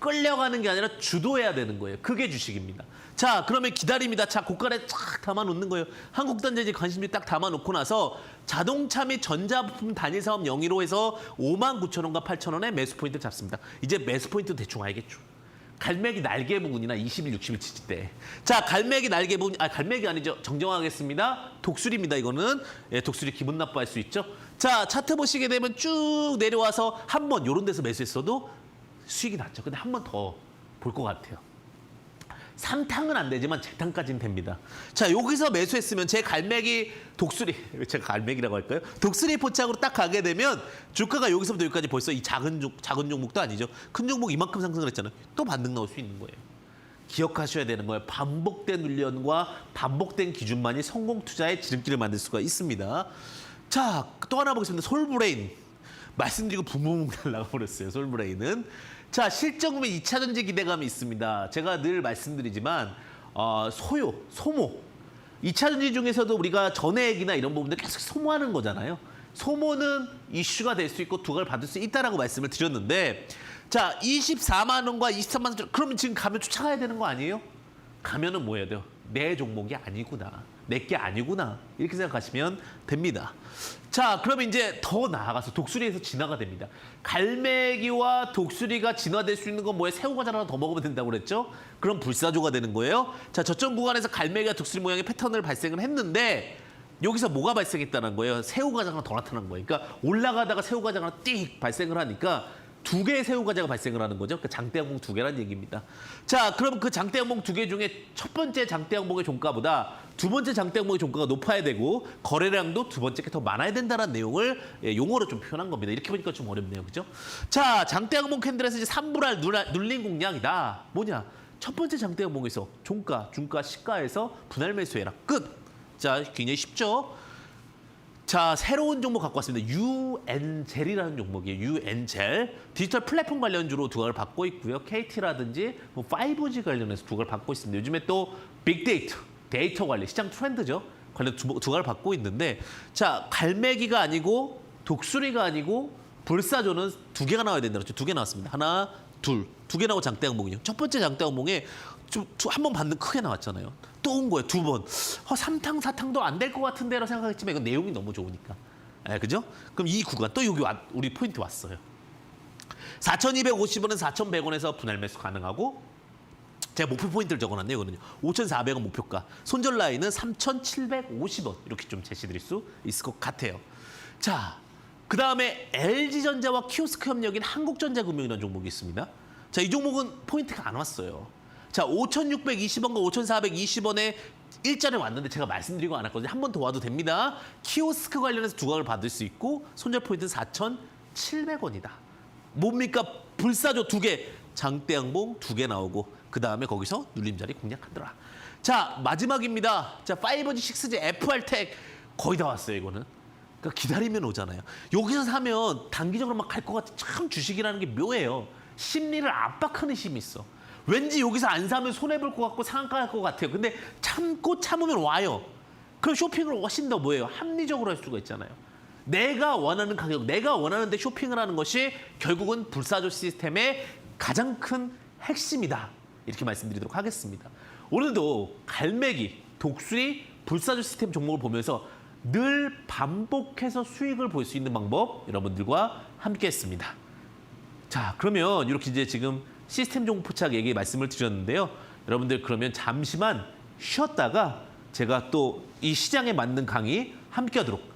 Speaker 1: 끌려가는 게 아니라 주도해야 되는 거예요. 그게 주식입니다. 자, 그러면 기다립니다. 자, 고깔에 쫙 담아놓는 거예요. 한국단지 관심이 딱 담아놓고 나서 자동차 및 전자부품 단일사업 영위로 해서 59,000원과 8,000원에 매수 포인트를 잡습니다. 이제 매수 포인트 대충 알겠죠. 갈매기 날개 부분이나 20일, 60일 지지 때. 자, 갈매기 날개 부분, 갈매기 아니죠. 정정하겠습니다. 독수리입니다, 이거는. 예, 독수리 기분 나빠할 수 있죠. 자, 차트 보시게 되면 쭉 내려와서 한 번 요런 데서 매수했어도 수익이 났죠. 근데 한 번 더 볼 것 같아요. 3탕은 안 되지만 재탕까지는 됩니다. 자, 여기서 매수했으면 제 갈매기 독수리, 제가 갈매기라고 할까요? 독수리 포착으로 딱 가게 되면 주가가 여기서부터 여기까지 벌써 이 작은 종목도 아니죠. 큰 종목 이만큼 상승을 했잖아요. 또 반등 나올 수 있는 거예요. 기억하셔야 되는 거예요. 반복된 훈련과 반복된 기준만이 성공 투자의 지름길을 만들 수가 있습니다. 자, 또 하나 보겠습니다. 솔브레인. 말씀드리고 붕붕붕 날아가 버렸어요. 솔브레인은. 자, 실적 부분 2차 전지 기대감이 있습니다. 제가 늘 말씀드리지만 소모. 2차 전지 중에서도 우리가 전해액이나 이런 부분들 계속 소모하는 거잖아요. 소모는 이슈가 될 수 있고 두각을 받을 수 있다라고 말씀을 드렸는데 자, 24만 원과 23만 원 그러면 지금 가면 쫓아가야 되는 거 아니에요? 가면은 뭐 해야 돼요? 내 종목이 아니구나. 내게 아니구나. 이렇게 생각하시면 됩니다. 자, 그러면 이제 더 나아가서 독수리에서 진화가 됩니다. 갈매기와 독수리가 진화될 수 있는 건 뭐예요? 새우과자 하나 더 먹으면 된다고 그랬죠? 그럼 불사조가 되는 거예요. 자, 저점 구간에서 갈매기와 독수리 모양의 패턴을 발생을 했는데 여기서 뭐가 발생했다는 거예요? 새우과자 하나 더 나타난 거예요. 그러니까 올라가다가 새우과자 하나 띡 발생을 하니까 두 개의 새우과자가 발생을 하는 거죠. 그러니까 장대양봉 두 개라는 얘기입니다. 자, 그럼 그 장대양봉 두 개 중에 첫 번째 장대양봉의 종가보다 두 번째 장대양봉의 종가가 높아야 되고 거래량도 두 번째 게 더 많아야 된다는 내용을 용어로 좀 표현한 겁니다. 이렇게 보니까 좀 어렵네요. 그죠? 자, 장대양봉 캔들에서 이제 3분할 눌림 공략이다. 뭐냐? 첫 번째 장대양봉에서 종가, 중가, 시가에서 분할 매수해라. 끝! 자, 굉장히 쉽죠? 자, 새로운 종목 갖고 왔습니다. 유엔젤이라는 종목이에요. 유엔젤. 디지털 플랫폼 관련주로 두각을 받고 있고요. KT라든지 뭐 5G 관련해서 두각을 받고 있습니다. 요즘에 또 빅데이터, 데이터 관리, 시장 트렌드죠. 관련 두각을 받고 있는데 자, 갈매기가 아니고 독수리가 아니고 불사조는 두 개가 나와야 된다. 그렇죠? 두 개 나왔습니다. 하나, 둘. 두 개 나오고 장대양봉이요. 첫 번째 장대양봉에 한 번 반등 크게 나왔잖아요. 또 온 거예요. 두 번. 3탕, 4탕도 안 될 것 같은데라고 생각했지만 이건 내용이 너무 좋으니까. 그죠? 그럼 이 구간 또 여기 우리 포인트 왔어요. 4,250원은 4,100원에서 분할 매수 가능하고 제가 목표 포인트를 적어놨네요. 이거는요. 5,400원 목표가. 손절 라인은 3,750원. 이렇게 좀 제시드릴 수 있을 것 같아요. 자, 그 다음에 LG전자와 키오스크 협력인 한국전자금융이라는 종목이 있습니다. 자, 이 종목은 포인트가 안 왔어요. 자, 5,620원과 5,420원에 일전에 왔는데 제가 말씀드리고 안 왔거든요. 한 번 더 와도 됩니다. 키오스크 관련해서 두각을 받을 수 있고 손절 포인트는 4,700원이다. 뭡니까? 불사조 두 개, 장대양봉 두 개 나오고 그 다음에 거기서 눌림자리 공략하더라. 자, 마지막입니다. 자, 5G, 6G, FR텍 거의 다 왔어요, 이거는. 그러니까 기다리면 오잖아요. 여기서 사면 단기적으로 막 갈 것 같아. 참 주식이라는 게 묘해요. 심리를 압박하는 힘이 있어. 왠지 여기서 안 사면 손해볼 것 같고 상한가 할 것 같아요. 근데 참고 참으면 와요. 그럼 쇼핑을 훨씬 더 뭐예요? 합리적으로 할 수가 있잖아요. 내가 원하는 가격, 내가 원하는데 쇼핑을 하는 것이 결국은 불사조 시스템의 가장 큰 핵심이다. 이렇게 말씀드리도록 하겠습니다. 오늘도 갈매기, 독수리, 불사조 시스템 종목을 보면서 늘 반복해서 수익을 볼 수 있는 방법 여러분들과 함께 했습니다. 자, 그러면 이렇게 이제 지금 시스템 종목 포착 얘기 말씀을 드렸는데요. 여러분들 그러면 잠시만 쉬었다가 제가 또 이 시장에 맞는 강의 함께 하도록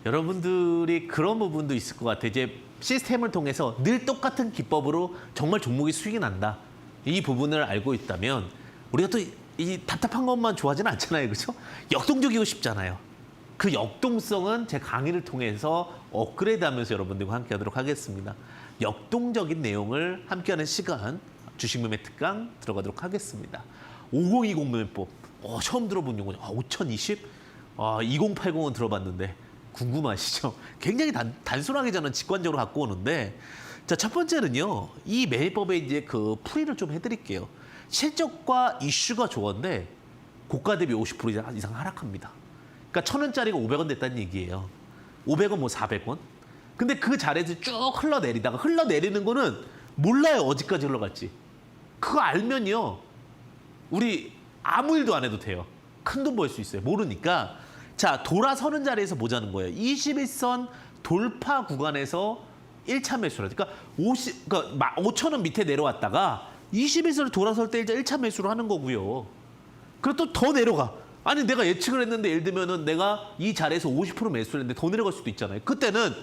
Speaker 1: 여러분들이 그런 부분도 있을 것 같아요. 이제 시스템을 통해서 늘 똑같은 기법으로 정말 종목이 수익이 난다. 이 부분을 알고 있다면 우리가 또 이 답답한 것만 좋아하지는 않잖아요. 그렇죠? 역동적이고 싶잖아요. 그 역동성은 제 강의를 통해서 업그레이드하면서 여러분들과 함께하도록 하겠습니다. 역동적인 내용을 함께하는 시간 주식 매매 특강 들어가도록 하겠습니다. 5020 매매법 처음 들어본 용어죠. 5020? 2080은 들어봤는데 궁금하시죠? 굉장히 단순하게 저는 직관적으로 갖고 오는데 자, 첫 번째는요. 이 매매법의 이제 그 풀이를 좀 해드릴게요. 실적과 이슈가 좋은데 고가 대비 50% 이상 하락합니다. 그러니까 1,000원짜리가 500원 됐다는 얘기예요. 500원 뭐 400원. 근데 그 자리에서 쭉 흘러내리다가 흘러내리는 거는 몰라요. 어디까지 흘러갈지. 그거 알면요. 우리 아무 일도 안 해도 돼요. 큰 돈 벌 수 있어요. 모르니까. 자, 돌아서는 자리에서 보자는 거예요. 21선 돌파 구간에서 1차 매수라. 그러니까 5,000원 밑에 내려왔다가 21선을 돌아설 때 1차 매수를 하는 거고요. 그리고 또 더 내려가. 아니 내가 예측을 했는데 예를 들면은 내가 이 자리에서 50% 매수를 했는데 더 내려갈 수도 있잖아요. 그때는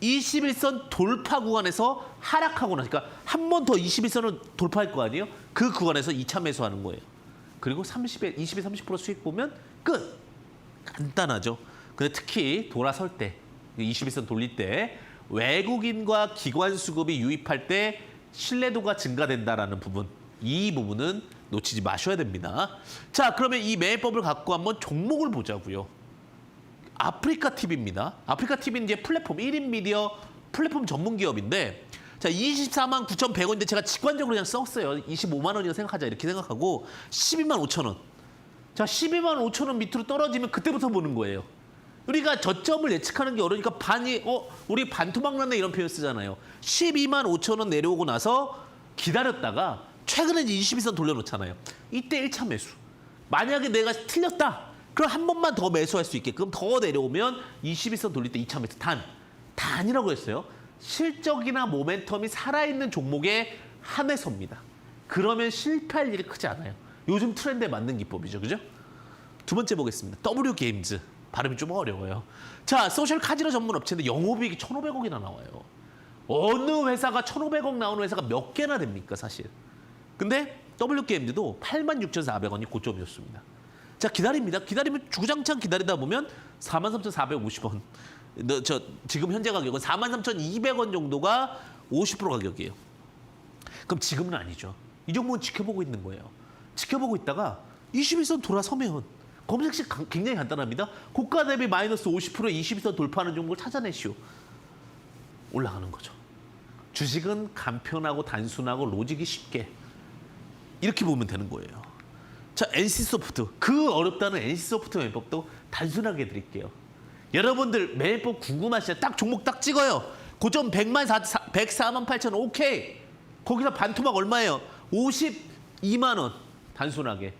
Speaker 1: 21선 돌파 구간에서 하락하고 나니까 한 번 더 21선을 돌파할 거 아니에요? 그 구간에서 2차 매수하는 거예요. 그리고 20에 30% 수익 보면 끝. 간단하죠. 근데 특히 돌아설 때 21선 돌릴 때 외국인과 기관 수급이 유입할 때 신뢰도가 증가된다라는 부분. 이 부분은 놓치지 마셔야 됩니다. 자, 그러면 이 매매법을 갖고 한번 종목을 보자고요. 아프리카 TV입니다. 아프리카 TV는 이제 플랫폼 1인 미디어 플랫폼 전문 기업인데 자, 24만 9,100원인데 제가 직관적으로 그냥 썼어요. 25만 원이라고 생각하자 이렇게 생각하고 12만 5천 원. 자, 12만 5천 원 밑으로 떨어지면 그때부터 보는 거예요. 우리가 저점을 예측하는 게 어려우니까 우리 반토막 났네 이런 표현 쓰잖아요. 12만 5천 원 내려오고 나서 기다렸다가 최근에 이제 21선 돌려놓잖아요. 이때 1차 매수. 만약에 내가 틀렸다. 그럼 한 번만 더 매수할 수 있게끔 더 내려오면 21선 돌릴 때 2차 매수. 단이라고 했어요. 실적이나 모멘텀이 살아있는 종목에 한해서입니다. 그러면 실패할 일이 크지 않아요. 요즘 트렌드에 맞는 기법이죠. 그죠? 두 번째 보겠습니다. W게임즈. 발음이 좀 어려워요. 자, 소셜 카지노 전문 업체인데 영업이익이 1,500억이나 나와요. 어느 회사가 1,500억 나오는 회사가 몇 개나 됩니까, 사실. 근데 W게임즈도 86,400원이 고점이었습니다. 자, 기다립니다. 기다리면 주구장창 기다리다 보면 43,450원. 지금 현재 가격은 43,200원 정도가 50% 가격이에요. 그럼 지금은 아니죠. 이 종목은 지켜보고 있는 거예요. 지켜보고 있다가 21선 돌아서면 검색식 굉장히 간단합니다. 고가 대비 마이너스 50%의 21선 돌파하는 종목을 찾아내시오. 올라가는 거죠. 주식은 간편하고 단순하고 로직이 쉽게 이렇게 보면 되는 거예요. 자, NC소프트. 그 어렵다는 NC소프트 매매법도 단순하게 해드릴게요. 여러분들 매매법 궁금하시죠? 딱 종목 딱 찍어요. 고점 104만 8천 원. 오케이. 거기서 반토막 얼마예요? 52만 원. 단순하게.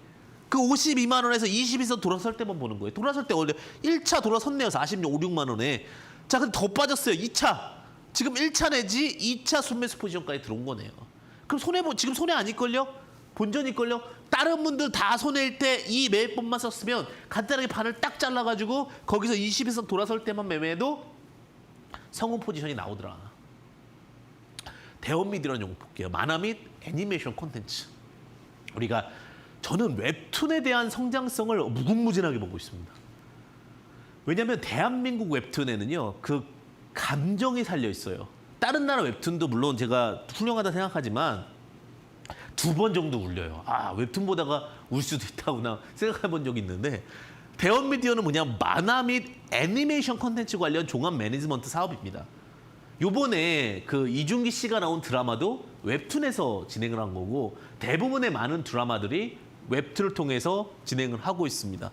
Speaker 1: 그 52만 원에서 22선 돌아설 때만 보는 거예요. 돌아설 때 원래 1차 돌아섰네요. 46, 6만 원에. 자, 근데 더 빠졌어요. 2차. 지금 1차 내지 2차 순매수 포지션까지 들어온 거네요. 그럼 지금 손해 아닐걸요? 본전일걸요? 다른 분들 다 손해일 때 이 매매법만 썼으면 간단하게 반을 딱 잘라가지고 거기서 22선 돌아설 때만 매매해도 성공 포지션이 나오더라. 대원미디어라는 용어 볼게요. 만화 및 애니메이션 콘텐츠. 저는 웹툰에 대한 성장성을 무궁무진하게 보고 있습니다. 왜냐하면 대한민국 웹툰에는요. 그 감정이 살려 있어요. 다른 나라 웹툰도 물론 제가 훌륭하다 생각하지만 2번 정도 울려요. 웹툰 보다가 울 수도 있다구나 생각해 본 적이 있는데 대원미디어는 만화 및 애니메이션 콘텐츠 관련 종합 매니지먼트 사업입니다. 요번에 그 이준기 씨가 나온 드라마도 웹툰에서 진행을 한 거고 대부분의 많은 드라마들이 웹툰을 통해서 진행을 하고 있습니다.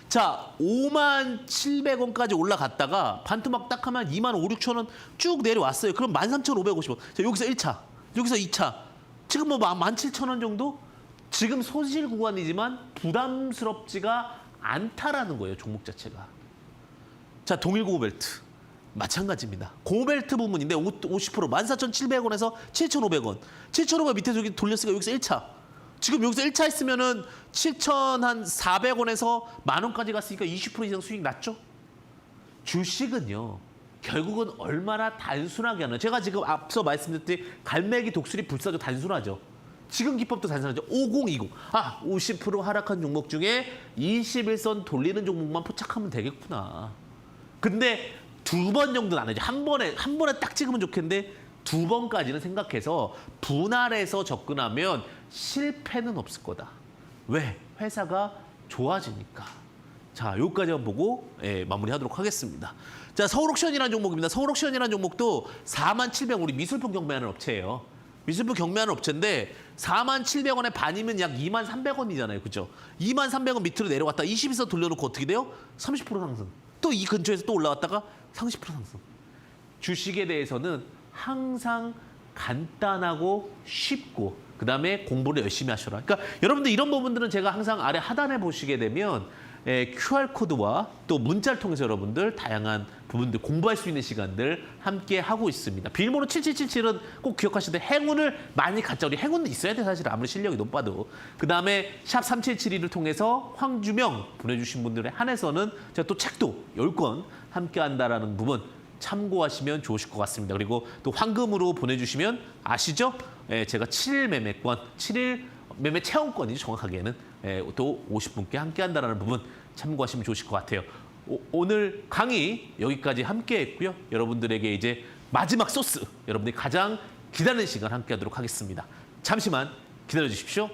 Speaker 1: 자, 5만 700원까지 올라갔다가 반토막 딱 하면 2만 5, 6천 원 쭉 내려왔어요. 그럼 13,550원. 자, 여기서 1차, 여기서 2차. 지금 17,000원 정도? 지금 손실 구간이지만 부담스럽지가 않다라는 거예요, 종목 자체가. 자, 동일고벨트. 마찬가지입니다. 고벨트 부분인데 50% 14,700원에서 7,500원. 7,500원 밑에서 여기 돌렸으니까 여기서 1차. 지금 여기서 1차 했으면은 7,400원에서 10,000원까지 갔으니까 20% 이상 수익 났죠? 주식은요. 결국은 얼마나 단순하게 하는 제가 지금 앞서 말씀드렸듯이 갈매기 독수리 불사조 단순하죠. 지금 기법도 단순하죠. 5020. 50% 하락한 종목 중에 21선 돌리는 종목만 포착하면 되겠구나. 근데 2번 정도는 안 하죠. 한 번에 딱 찍으면 좋겠는데 2번까지는 생각해서 분할해서 접근하면 실패는 없을 거다. 왜? 회사가 좋아지니까. 자, 여기까지만 보고 마무리하도록 하겠습니다. 자, 서울옥션이라는 종목입니다. 서울옥션이라는 종목도 47,000원 우리 미술품 경매하는 업체예요. 미술품 경매하는 업체인데 47,000원에 반이면 약 23,300원이잖아요. 그죠? 23,300원 밑으로 내려갔다 22선 돌려놓고 어떻게 돼요? 30% 상승. 또 이 근처에서 또 올라왔다가 30% 상승. 주식에 대해서는 항상 간단하고 쉽고 그다음에 공부를 열심히 하셔라. 그러니까 여러분들 이런 부분들은 제가 항상 아래 하단에 보시게 되면 QR코드와 또 문자를 통해서 여러분들 다양한 부분들 공부할 수 있는 시간들 함께 하고 있습니다. 비밀번호 7777은 꼭 기억하시되 행운을 많이 갖자. 우리 행운은 있어야 돼 사실 아무리 실력이 높아도. 그다음에 샵 3772를 통해서 황주명 보내주신 분들에 한해서는 제가 또 책도 10권 함께 한다라는 부분 참고하시면 좋으실 것 같습니다. 그리고 또 황금으로 보내주시면 아시죠? 제가 7일 매매권, 7일 매매 체험권이죠. 정확하게는 또 50분께 함께 한다는 부분 참고하시면 좋으실 것 같아요. 오늘 강의 여기까지 함께 했고요. 여러분들에게 이제 마지막 소스, 여러분들이 가장 기다리는 시간 함께 하도록 하겠습니다. 잠시만 기다려 주십시오.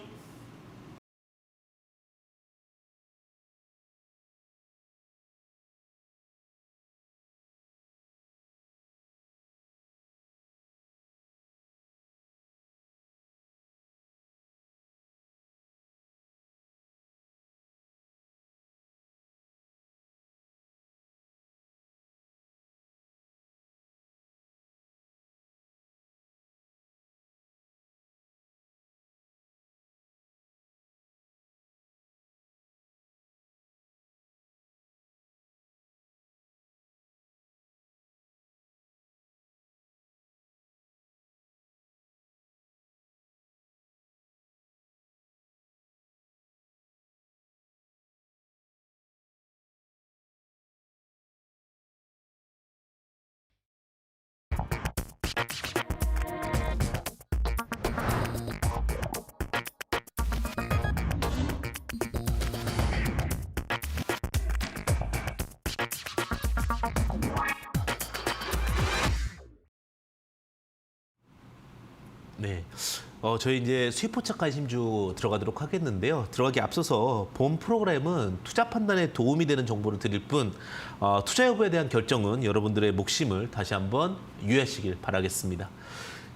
Speaker 1: 네. 저희 이제 수익 포착 관심주 들어가도록 하겠는데요. 들어가기 앞서서 본 프로그램은 투자 판단에 도움이 되는 정보를 드릴 뿐 투자 여부에 대한 결정은 여러분들의 몫임을 다시 한번 유의하시길 바라겠습니다.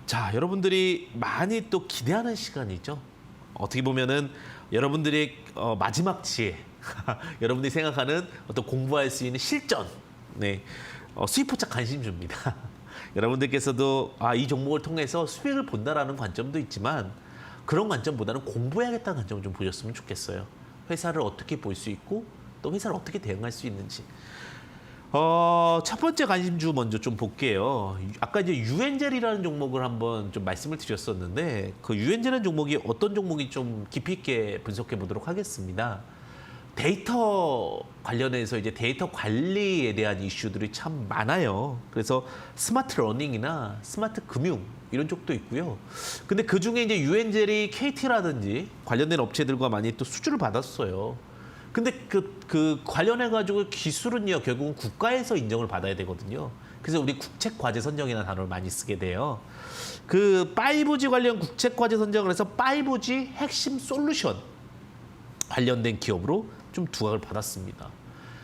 Speaker 1: 자, 여러분들이 많이 또 기대하는 시간이죠. 어떻게 보면은 여러분들의 마지막 지혜, 여러분들이 생각하는 어떤 공부할 수 있는 실전, 네, 수익 포착 관심주입니다. 여러분들께서도 이 종목을 통해서 수익을 본다라는 관점도 있지만 그런 관점보다는 공부해야겠다는 관점을 좀 보셨으면 좋겠어요. 회사를 어떻게 볼 수 있고 또 회사를 어떻게 대응할 수 있는지. 첫 번째 관심주 먼저 좀 볼게요. 아까 이제 유엔젤이라는 종목을 한번 좀 말씀을 드렸었는데 그 유엔젤이라는 종목이 어떤 종목이 좀 깊이 있게 분석해 보도록 하겠습니다. 데이터 관련해서 이제 데이터 관리에 대한 이슈들이 참 많아요. 그래서 스마트 러닝이나 스마트 금융 이런 쪽도 있고요. 근데 그 중에 이제 유엔젤이 KT라든지 관련된 업체들과 많이 또 수주를 받았어요. 근데 그 관련해가지고 기술은요, 결국은 국가에서 인정을 받아야 되거든요. 그래서 우리 국책과제 선정이라는 단어를 많이 쓰게 돼요. 그 5G 관련 국책과제 선정을 해서 5G 핵심 솔루션 관련된 기업으로 좀 두각을 받았습니다.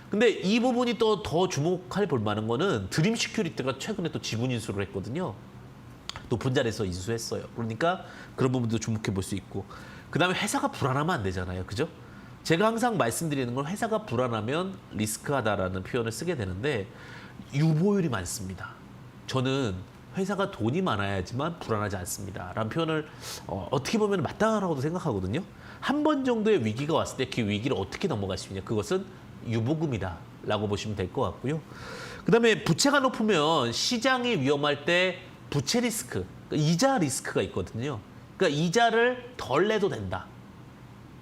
Speaker 1: 근데 이 부분이 또 더 주목할 볼 만한 거는 드림 시큐리티가 최근에 또 지분 인수를 했거든요. 높은 자리에서 인수했어요. 그러니까 그런 부분도 주목해 볼 수 있고. 그다음에 회사가 불안하면 안 되잖아요. 그죠? 제가 항상 말씀드리는 건 회사가 불안하면 리스크하다라는 표현을 쓰게 되는데 유보율이 많습니다. 저는 회사가 돈이 많아야지만 불안하지 않습니다. 라는 표현을 어떻게 보면 마땅하다고 생각하거든요. 한 번 정도의 위기가 왔을 때 그 위기를 어떻게 넘어갈 수 있냐. 그것은 유보금이다 라고 보시면 될 것 같고요. 그다음에 부채가 높으면 시장이 위험할 때 부채 리스크, 그러니까 이자 리스크가 있거든요. 그러니까 이자를 덜 내도 된다.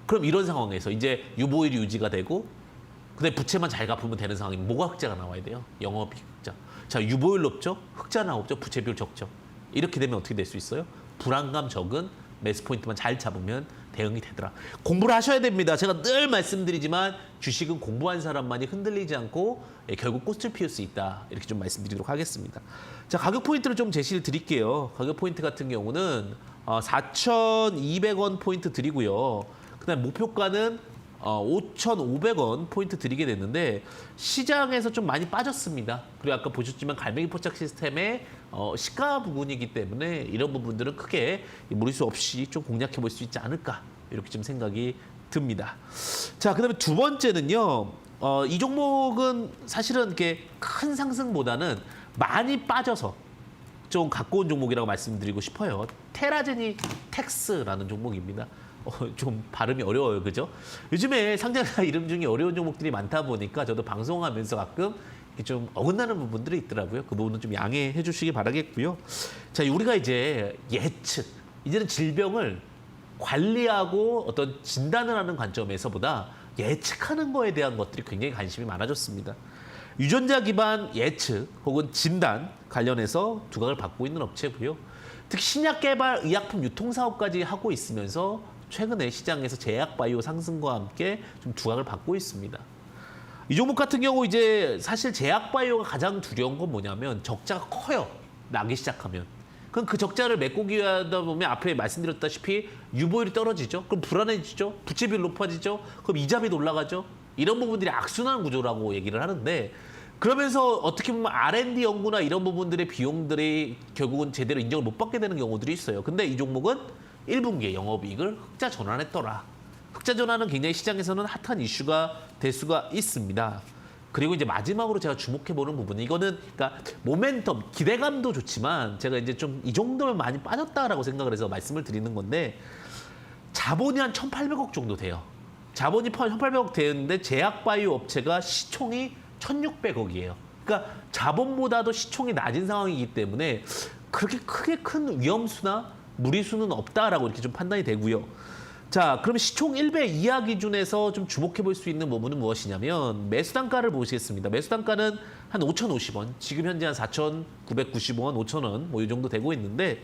Speaker 1: 그럼 이런 상황에서 이제 유보율이 유지가 되고 근데 부채만 잘 갚으면 되는 상황이면 뭐가 흑자가 나와야 돼요? 영업이익 흑자. 자, 유보율 높죠? 흑자 나오죠? 부채 비율 적죠? 이렇게 되면 어떻게 될 수 있어요? 불안감 적은 매수 포인트만 잘 잡으면 대응이 되더라. 공부를 하셔야 됩니다. 제가 늘 말씀드리지만 주식은 공부한 사람만이 흔들리지 않고 결국 꽃을 피울 수 있다. 이렇게 좀 말씀드리도록 하겠습니다. 자, 가격 포인트를 좀 제시를 드릴게요. 가격 포인트 같은 경우는 4,200원 포인트 드리고요. 그다음 목표가는 5,500원 포인트 드리게 됐는데 시장에서 좀 많이 빠졌습니다. 그리고 아까 보셨지만 갈매기 포착 시스템의 시가 부분이기 때문에 이런 부분들은 크게 무리수 없이 좀 공략해 볼 수 있지 않을까 이렇게 좀 생각이 듭니다. 자, 그다음에 두 번째는요. 이 종목은 사실은 이렇게 큰 상승보다는 많이 빠져서 좀 갖고 온 종목이라고 말씀드리고 싶어요. 테라제니텍스라는 종목입니다. 좀 발음이 어려워요, 그죠? 요즘에 상장사 이름 중에 어려운 종목들이 많다 보니까 저도 방송하면서 가끔 좀 어긋나는 부분들이 있더라고요. 그 부분은 좀 양해해 주시기 바라겠고요. 자, 우리가 이제 예측, 이제는 질병을 관리하고 어떤 진단을 하는 관점에서보다 예측하는 거에 대한 것들이 굉장히 관심이 많아졌습니다. 유전자 기반 예측 혹은 진단 관련해서 두각을 받고 있는 업체고요. 특히 신약 개발, 의약품 유통 사업까지 하고 있으면서 최근에 시장에서 제약 바이오 상승과 함께 좀 두각을 받고 있습니다. 이 종목 같은 경우 이제 사실 제약 바이오가 가장 두려운 건 뭐냐면 적자가 커요. 나기 시작하면. 그럼 그 적자를 메꾸기 위하다 보면 앞에 말씀드렸다시피 유보율이 떨어지죠. 그럼 불안해지죠. 부채 비율 높아지죠. 그럼 이자비도 올라가죠. 이런 부분들이 악순환 구조라고 얘기를 하는데 그러면서 어떻게 보면 R&D 연구나 이런 부분들의 비용들이 결국은 제대로 인정을 못 받게 되는 경우들이 있어요. 근데 이 종목은 1분기에 영업이익을 흑자 전환했더라. 흑자 전환은 굉장히 시장에서는 핫한 이슈가 될 수가 있습니다. 그리고 이제 마지막으로 제가 주목해보는 부분은 이거는 그러니까 모멘텀, 기대감도 좋지만 제가 이제 좀 이 정도면 많이 빠졌다라고 생각을 해서 말씀을 드리는 건데 자본이 한 1,800억 정도 돼요. 자본이 1,800억 되는데 제약바이오 업체가 시총이 1,600억이에요. 그러니까 자본보다도 시총이 낮은 상황이기 때문에 그렇게 크게 큰 위험수나 무리수는 없다라고 이렇게 좀 판단이 되고요. 자, 그럼 시총 1배 이하 기준에서 좀 주목해 볼 수 있는 부분은 무엇이냐면 매수 단가를 보시겠습니다. 매수 단가는 한 5,050원, 지금 현재 한 4,990원, 5,000원 뭐 이 정도 되고 있는데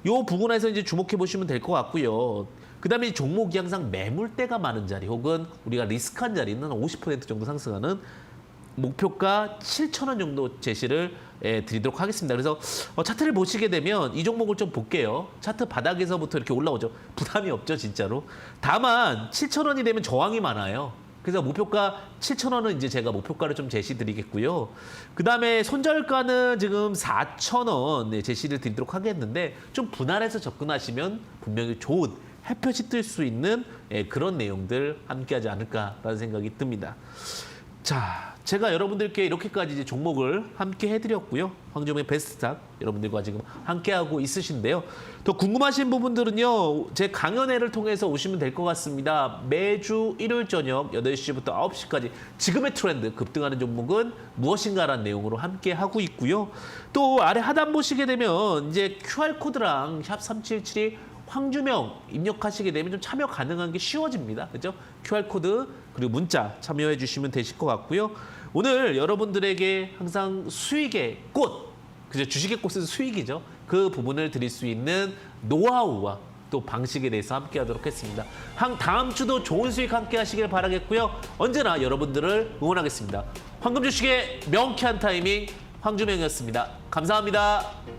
Speaker 1: 이 부분에서 이제 주목해 보시면 될 것 같고요. 그다음에 종목이 항상 매물대가 많은 자리 혹은 우리가 리스크한 자리는 50% 정도 상승하는 목표가 7,000원 정도 제시를 드리도록 하겠습니다. 그래서 차트를 보시게 되면 이 종목을 좀 볼게요. 차트 바닥에서부터 이렇게 올라오죠. 부담이 없죠, 진짜로. 다만 7,000원이 되면 저항이 많아요. 그래서 목표가 7,000원은 이제 제가 목표가를 좀 제시 드리겠고요. 그다음에 손절가는 지금 4,000원 제시를 드리도록 하겠는데 좀 분할해서 접근하시면 분명히 좋은 햇볕이 뜰 수 있는 그런 내용들 함께하지 않을까라는 생각이 듭니다. 자, 제가 여러분들께 이렇게까지 이제 종목을 함께 해드렸고요. 황정의 베스트스탁 여러분들과 지금 함께하고 있으신데요. 더 궁금하신 부분들은요. 제 강연회를 통해서 오시면 될 것 같습니다. 매주 일요일 저녁 8시부터 9시까지 지금의 트렌드 급등하는 종목은 무엇인가라는 내용으로 함께하고 있고요. 또 아래 하단 보시게 되면 이제 QR코드랑 샵3772 황주명 입력하시게 되면 좀 참여 가능한 게 쉬워집니다. 그죠? QR코드 그리고 문자 참여해 주시면 되실 것 같고요. 오늘 여러분들에게 항상 수익의 꽃, 그죠? 주식의 꽃은 수익이죠. 그 부분을 드릴 수 있는 노하우와 또 방식에 대해서 함께 하도록 했습니다. 다음 주도 좋은 수익 함께 하시길 바라겠고요. 언제나 여러분들을 응원하겠습니다. 황금 주식의 명쾌한 타이밍 황주명이었습니다. 감사합니다.